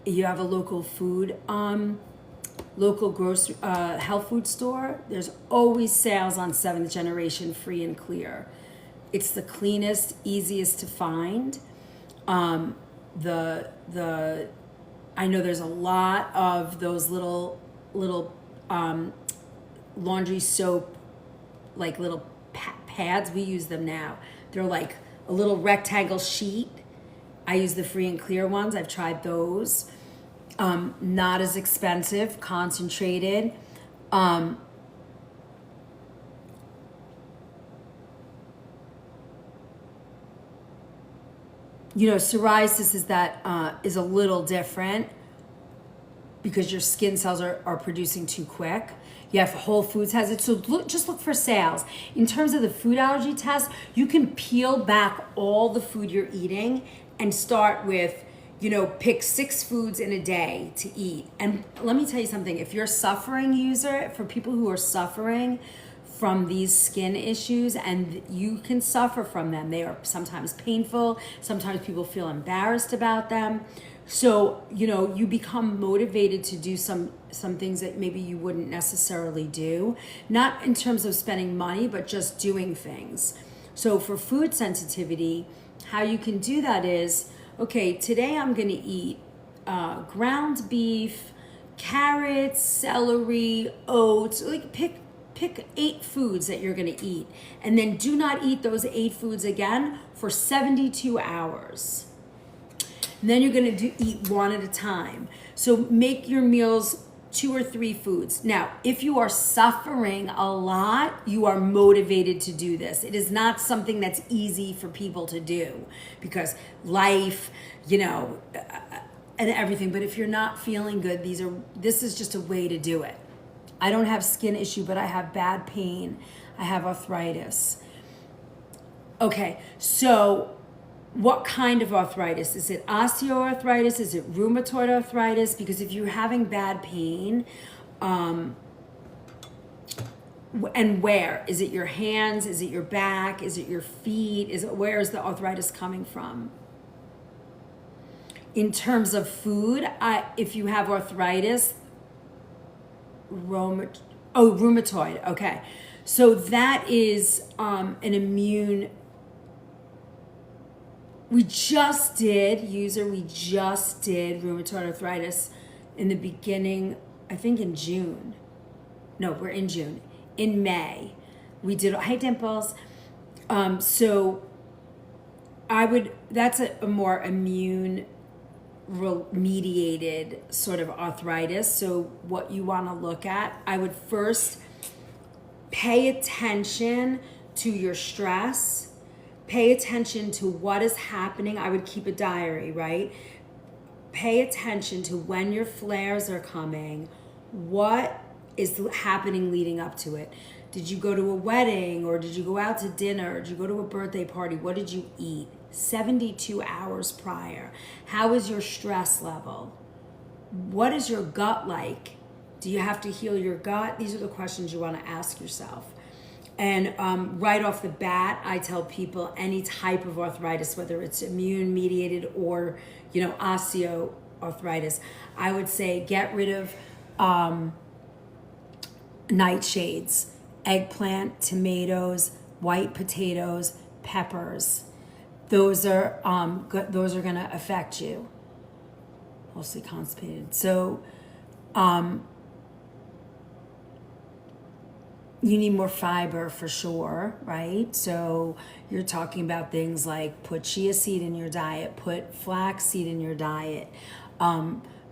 A: You have a local food, local grocery, health food store. There's always sales on 7th generation free and clear. It's the cleanest, easiest to find. I know there's a lot of those little laundry soap, like little pads. We use them now. They're like a little rectangle sheet. I use the free and clear ones. I've tried those. Not as expensive, concentrated. You know, psoriasis is a little different because your skin cells are producing too quick. You have Whole Foods has it. So just look for sales. In terms of the food allergy test, you can peel back all the food you're eating and start with, you know, pick 6 foods in a day to eat. And let me tell you something, if you're a suffering user, for people who are suffering from these skin issues, and you can suffer from them. They are sometimes painful. Sometimes people feel embarrassed about them. So, you know, you become motivated to do some things that maybe you wouldn't necessarily do. Not in terms of spending money, but just doing things. So for food sensitivity, how you can do that is, okay, today I'm gonna eat ground beef, carrots, celery, oats, like pick 8 foods that you're gonna eat, and then do not eat those 8 foods again for 72 hours. And then you're gonna eat one at a time. So make your meals 2 or 3 foods. Now, if you are suffering a lot, you are motivated to do this. It is not something that's easy for people to do because life, you know, and everything. But if you're not feeling good, this is just a way to do it. I don't have skin issue, but I have bad pain. I have arthritis. Okay, so what kind of arthritis? Is it osteoarthritis? Is it rheumatoid arthritis? Because if you're having bad pain, and where? Is it your hands? Is it your back? Is it your feet? Where is the arthritis coming from? In terms of food, if you have arthritis, rheumatoid. Okay, so that is an immune. We just did rheumatoid arthritis in the beginning, I think in June. No, we're in June. In May, we did. Hi, Dimples. So that's a more immune mediated sort of arthritis. So what you want to look at, I would first pay attention to your stress, pay attention to what is happening. I would keep a diary, right? Pay attention to when your flares are coming, what is happening leading up to it. Did you go to a wedding, or did you go out to dinner? Did you go to a birthday party? What did you eat 72 hours prior? How is your stress level? What is your gut like? Do you have to heal your gut? These are the questions you want to ask yourself. And right off the bat, I tell people any type of arthritis, whether it's immune mediated or, you know, osteoarthritis, I would say get rid of nightshades, eggplant, tomatoes, white potatoes, peppers. Those are going to affect you. Mostly constipated. So you need more fiber for sure, right? So you're talking about things like put chia seed in your diet, put flax seed in your diet,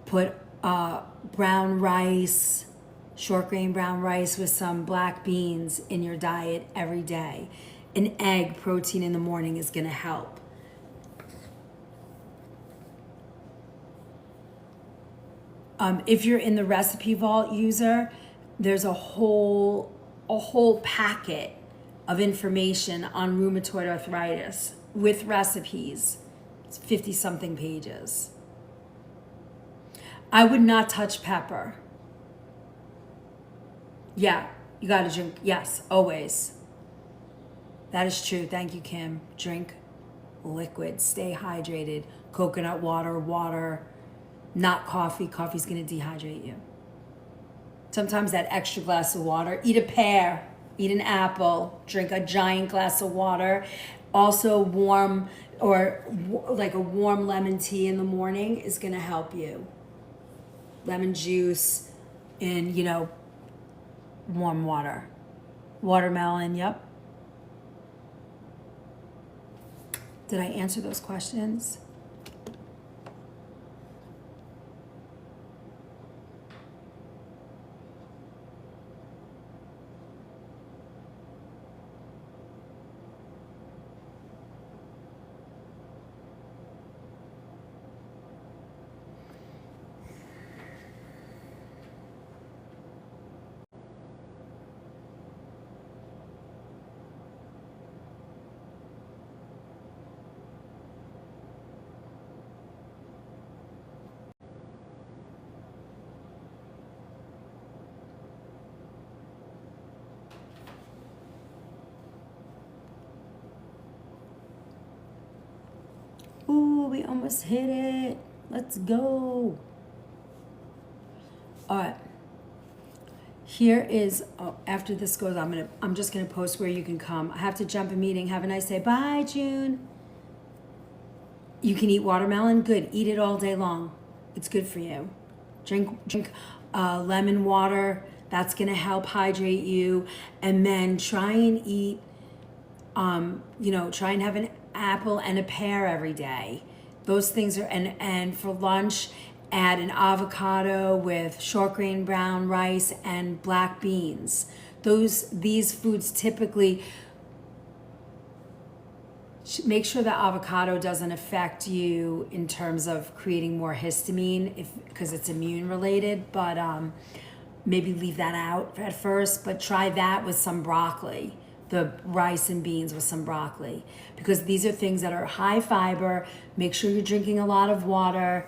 A: put brown rice, short grain brown rice with some black beans in your diet every day. An egg protein in the morning is going to help. If you're in the Recipe Vault user, there's a whole packet of information on rheumatoid arthritis with recipes. It's 50 something pages. I would not touch pepper. Yeah, you got to drink. Yes, always. That is true. Thank you, Kim. Drink liquid. Stay hydrated. Coconut water, not coffee. Coffee's going to dehydrate you. Sometimes that extra glass of water. Eat a pear. Eat an apple. Drink a giant glass of water. Also warm or like a warm lemon tea in the morning is going to help you. Lemon juice in, warm water. Watermelon, yep. Did I answer those questions? Ooh, we almost hit it. Let's go. All right. Here is, after this goes, I'm just gonna post where you can come. I have to jump a meeting. Have a nice day. Bye, June. You can eat watermelon. Good. Eat it all day long. It's good for you. Drink lemon water. That's gonna help hydrate you. And then try and eat, try and have an apple and a pear every day. Those things are, and for lunch, add an avocado with short grain brown rice and black beans. These foods typically, make sure that avocado doesn't affect you in terms of creating more histamine because it's immune related, but maybe leave that out at first, but try that with some broccoli. The rice and beans with some broccoli, because these are things that are high fiber. Make sure you're drinking a lot of water,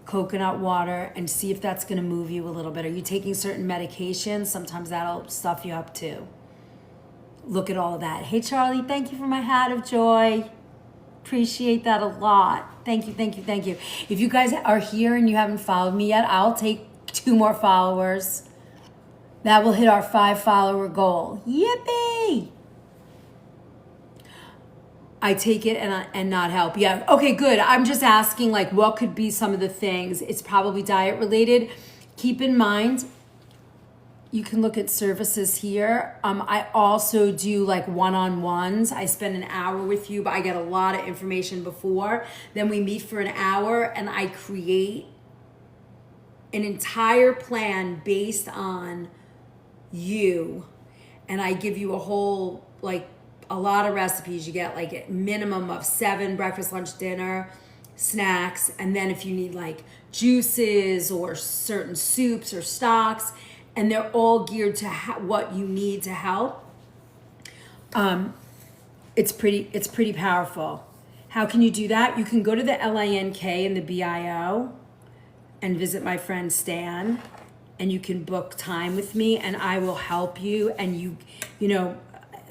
A: coconut water, and see if that's going to move you a little bit. Are you taking certain medications? Sometimes that'll stuff you up too. Look at all of that. Hey, Charlie, thank you for my hat of joy. Appreciate that a lot. Thank you, thank you, thank you. If you guys are here and you haven't followed me yet, I'll take 2 more followers. That will hit our 5-follower goal. Yippee! I take it and not help. Yeah, okay, good. I'm just asking, like, what could be some of the things? It's probably diet related. Keep in mind, you can look at services here. I also do like one-on-ones. I spend an hour with you, but I get a lot of information before. Then we meet for an hour and I create an entire plan based on you. And I give you a whole, like, a lot of recipes. You get like a minimum of 7 breakfast, lunch, dinner, snacks. And then if you need like juices or certain soups or stocks, and they're all geared to what you need to help. It's pretty powerful. How can you do that? You can go to the LINK and the BIO and visit my friend Stan, and you can book time with me and I will help you. And you know,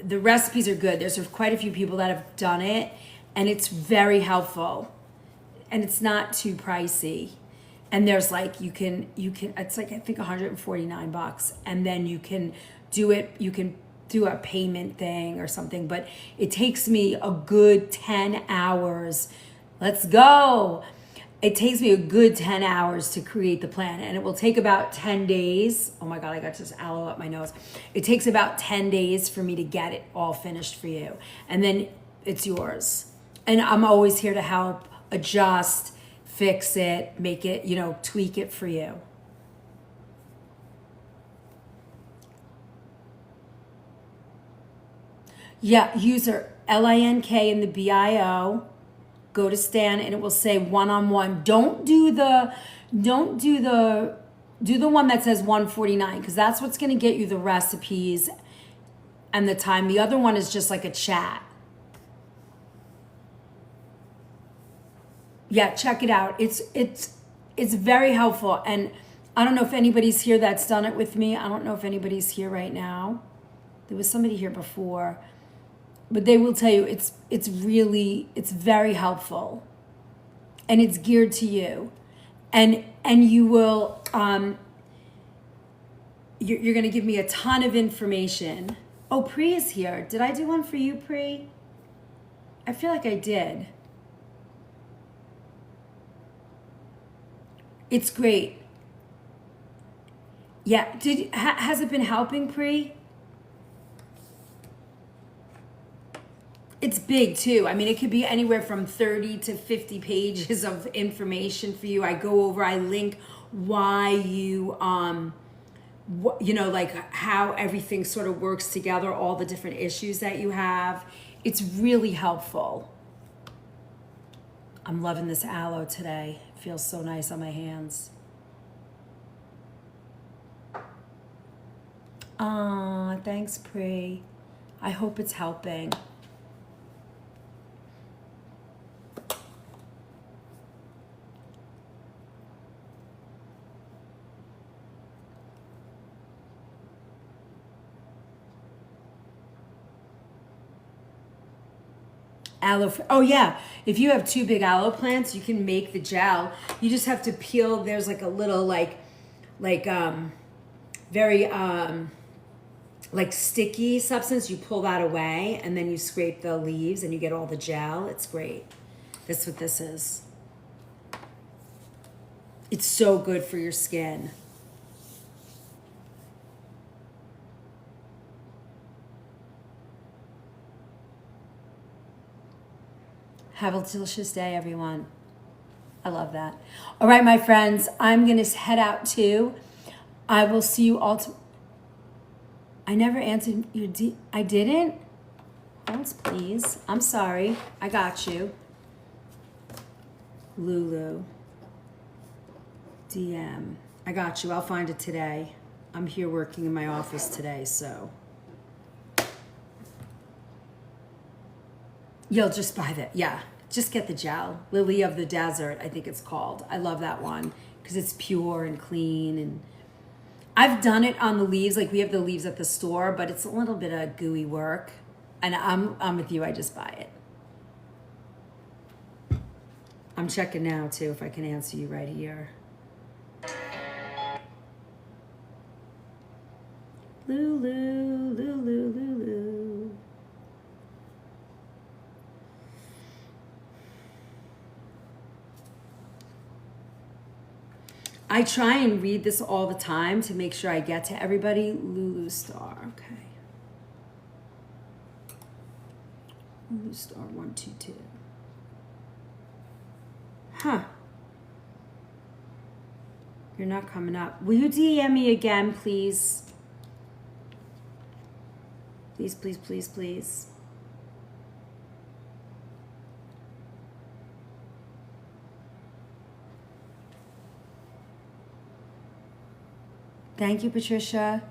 A: the recipes are good. There's quite a few people that have done it and it's very helpful and it's not too pricey. And there's like, you can, it's like, I think $149, and then you can do it. do a payment thing or something, but it takes me a good 10 hours. Let's go. It takes me a good 10 hours to create the plan, and it will take about 10 days. Oh my God, I got this aloe up my nose. It takes about 10 days for me to get it all finished for you. And then it's yours. And I'm always here to help, adjust, fix it, make it, tweak it for you. Yeah, user LINK in the BIO. Go to Stan and it will say one-on-one. Do the one that says 149, because that's what's going to get you the recipes and the time. The other one is just like a chat. Yeah, check it out. It's very helpful, and I don't know if anybody's here that's done it with me. I don't know if anybody's here right now. There was somebody here before. But they will tell you it's very helpful, and it's geared to you, and you will you're going to give me a ton of information. Oh, Pri is here. Did I do one for you, Pri? I feel like I did. It's great. Yeah. Has it been helping, Pri? It's big too. I mean, it could be anywhere from 30 to 50 pages of information for you. I go over, I link why you, like how everything sort of works together, all the different issues that you have. It's really helpful. I'm loving this aloe today. It feels so nice on my hands. Thanks, Pri. I hope it's helping. Aloe. Oh yeah, if you have two big aloe plants, you can make the gel. You just have to peel. There's like a little very sticky substance. You pull that away, and then you scrape the leaves, and you get all the gel. It's great. That's what this is. It's so good for your skin. Have a delicious day, everyone. I love that. All right, my friends, I'm going to head out too. I will see you all. I never answered your I didn't? Thanks, please. I'm sorry. I got you. Lulu. DM. I got you. I'll find it today. I'm here working in my office today, so. You'll just buy that. Yeah, just get the gel. Lily of the Desert, I think it's called. I love that one because it's pure and clean. And I've done it on the leaves. Like we have the leaves at the store, but it's a little bit of gooey work. And I'm with you. I just buy it. I'm checking now too if I can answer you right here. Lulu, Lulu, Lulu. I try and read this all the time to make sure I get to everybody. Lulu Star, okay. Lulu Star 122. Huh. You're not coming up. Will you DM me again, please? Please, please, please, please. Thank you, Patricia.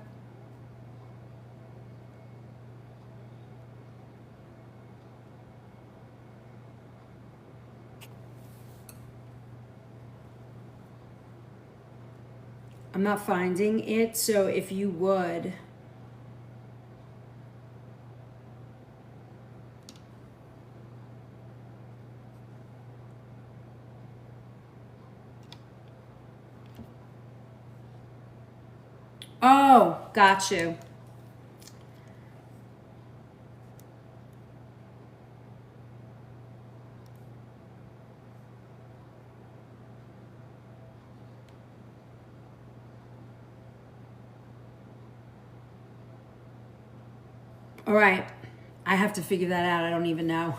A: I'm not finding it, so if you would. Oh, got you. All right. I have to figure that out. I don't even know.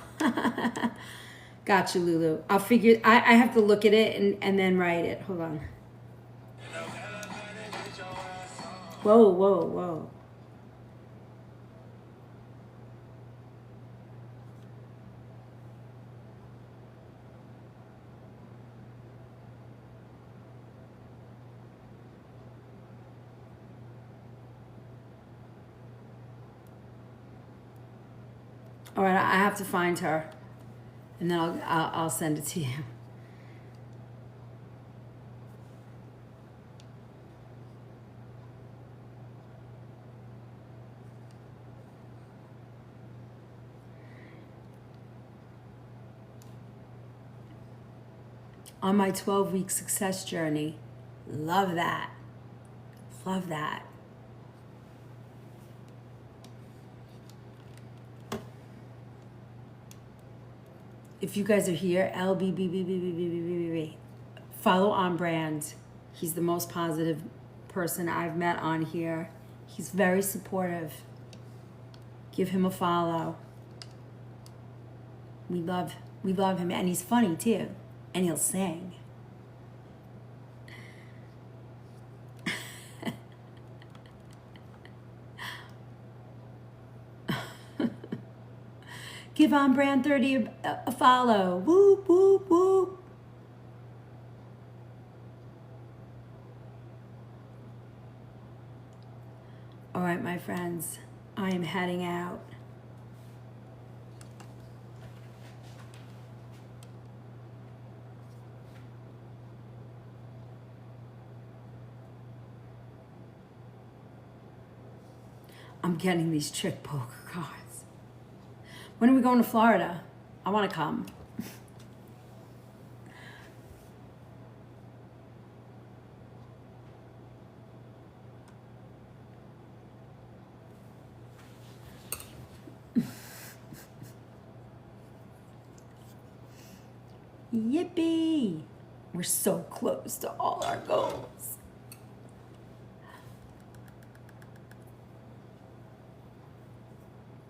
A: Got you, Lulu. I have to look at it and then write it. Hold on. Whoa, whoa, whoa. All right, I have to find her, and then I'll send it to you. On my 12-week success journey. Love that. Love that. If you guys are here, LBBBBBBBBB, follow On Brand. He's the most positive person I've met on here. He's very supportive. Give him a follow. We love him, and he's funny too, and he'll sing. Give On Brand 30 a follow. Whoop, whoop, whoop. All right, my friends, I am heading out. I'm getting these trick poker cards. When are we going to Florida? I want to come. Yippee! We're so close to all our goals.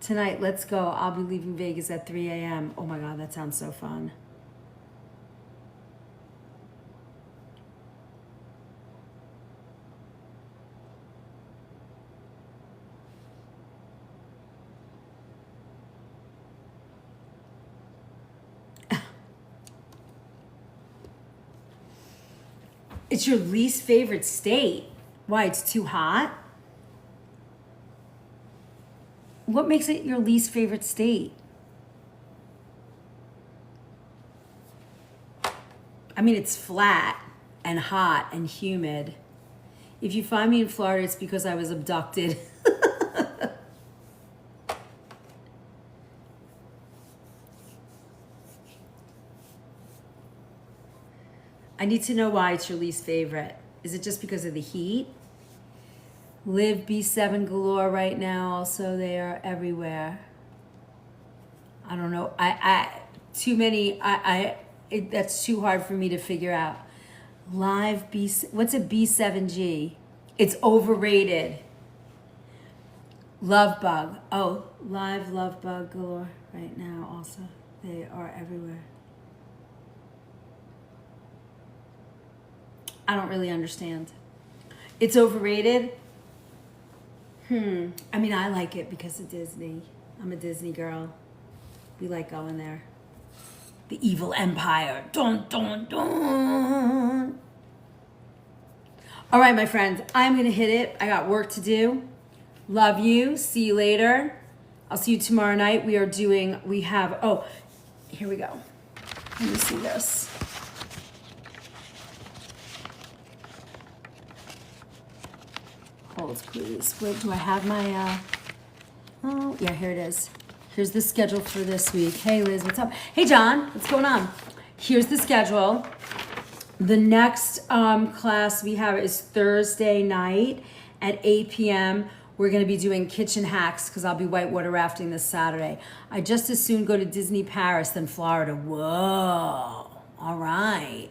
A: Tonight, let's go. I'll be leaving Vegas at 3 a.m. Oh my God, that sounds so fun. It's your least favorite state. Why, it's too hot? What makes it your least favorite state? I mean, it's flat and hot and humid. If you find me in Florida, it's because I was abducted. I need to know why it's your least favorite. Is it just because of the heat? Live B7 galore right now. Also, they are everywhere. I don't know. That's too hard for me to figure out. Live B. What's a B7G? It's overrated. Love bug. Oh, live love bug galore right now. Also, they are everywhere. I don't really understand. It's overrated. I mean, I like it because of Disney. I'm a Disney girl. We like going there. The evil empire. Dun, dun, dun. All right, my friends, I'm going to hit it. I got work to do. Love you. See you later. I'll see you tomorrow night. Here we go. Let me see this. Hold, please. Wait, do I have my, oh, yeah, here it is. Here's the schedule for this week. Hey, Liz, what's up? Hey, John, what's going on? Here's the schedule. The next class we have is Thursday night at 8 p.m. We're going to be doing kitchen hacks because I'll be whitewater rafting this Saturday. I just as soon go to Disney Paris than Florida. Whoa. All right.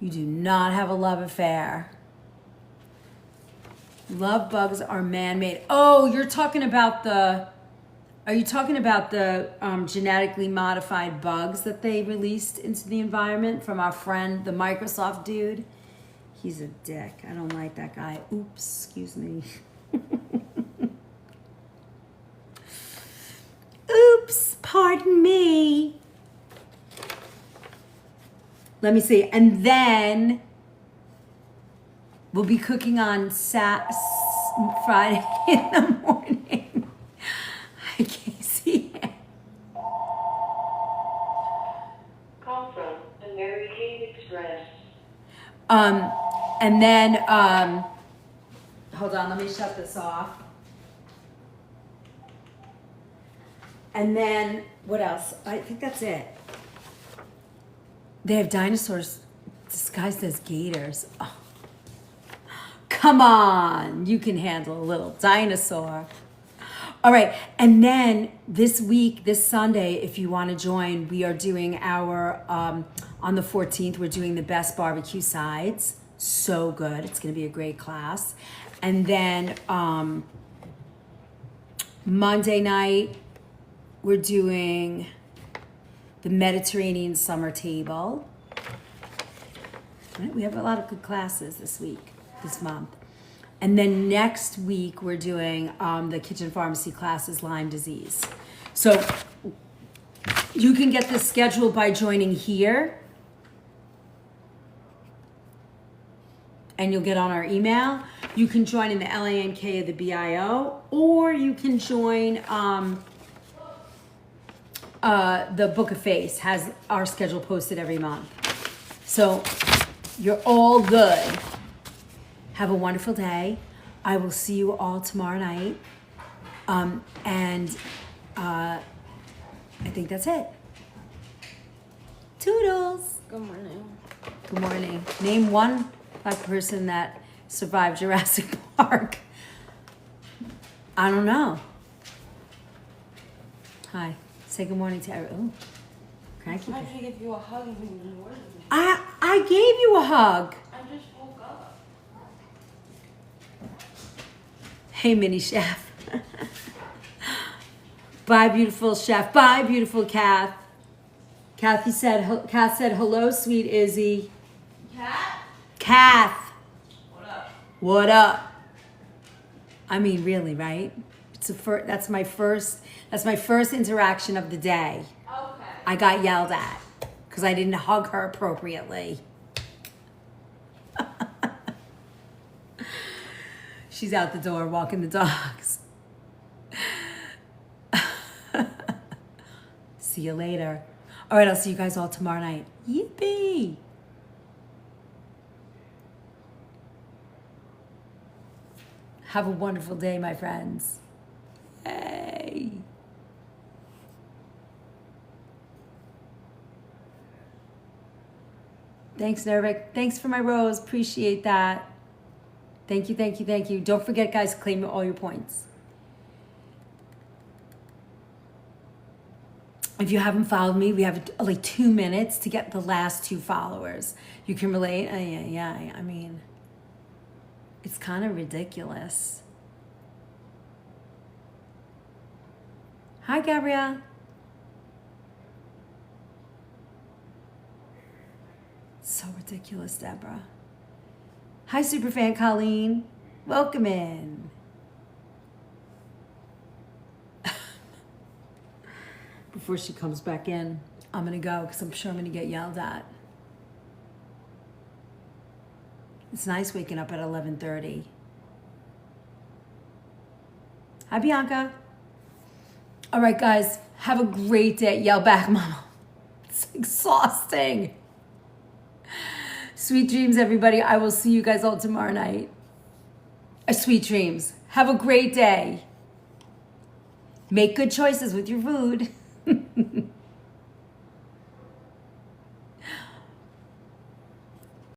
A: You do not have a love affair. Love bugs are man-made. Oh, you're talking about the... Are you talking about the genetically modified bugs that they released into the environment from our friend, the Microsoft dude? He's a dick. I don't like that guy. Oops, excuse me. Oops, pardon me. Let me see. And then we'll be cooking on Friday in the morning. I can't see it.
B: Call from American Express.
A: And then, hold on, let me shut this off. And then, what else? I think that's it. They have dinosaurs disguised as gators. Oh. Come on, you can handle a little dinosaur. All right, and then this week, this Sunday, if you want to join, we are doing our, on the 14th, we're doing the best barbecue sides. So good. It's going to be a great class. And then Monday night, we're doing the Mediterranean summer table. Right, we have a lot of good classes this week, this month. And then next week, we're doing the kitchen pharmacy classes, Lyme disease. So you can get this scheduled by joining here. And you'll get on our email. You can join in the LANK of the BIO, or you can join the Book of Face, has our schedule posted every month. So you're all good. Have a wonderful day. I will see you all tomorrow night. And I think that's it. Toodles.
C: Good morning.
A: Good morning. Name one Black person that survived Jurassic Park. I don't know. Hi. Say good morning to everyone. Oh, can I keep
C: I
A: it?
C: tried to give you a hug and you ignored me.
A: I gave you a hug.
C: I just woke up.
A: Hey, mini chef. Bye, beautiful chef. Bye, beautiful Kath. Kath said, hello, sweet Izzy.
C: Cat?
A: Kath.
C: What up?
A: What up? I mean, really, right? That's my first interaction of the day.
C: Okay.
A: I got yelled at because I didn't hug her appropriately. She's out the door walking the dogs. See you later. All right, I'll see you guys all tomorrow night. Yippee! Have a wonderful day, my friends. Hey. Thanks, Nervik. Thanks for my rose. Appreciate that. Thank you, thank you, thank you. Don't forget, guys, claim all your points. If you haven't followed me, we have like 2 minutes to get the last 2 followers. You can relate? Yeah, I mean, it's kind of ridiculous. Hi, Gabrielle. So ridiculous, Deborah. Hi, superfan Colleen. Welcome in. Before she comes back in, I'm going to go because I'm sure I'm going to get yelled at. It's nice waking up at 11:30. Hi, Bianca. All right, guys, have a great day. Yell back, Mama. It's exhausting. Sweet dreams, everybody. I will see you guys all tomorrow night. Sweet dreams. Have a great day. Make good choices with your food.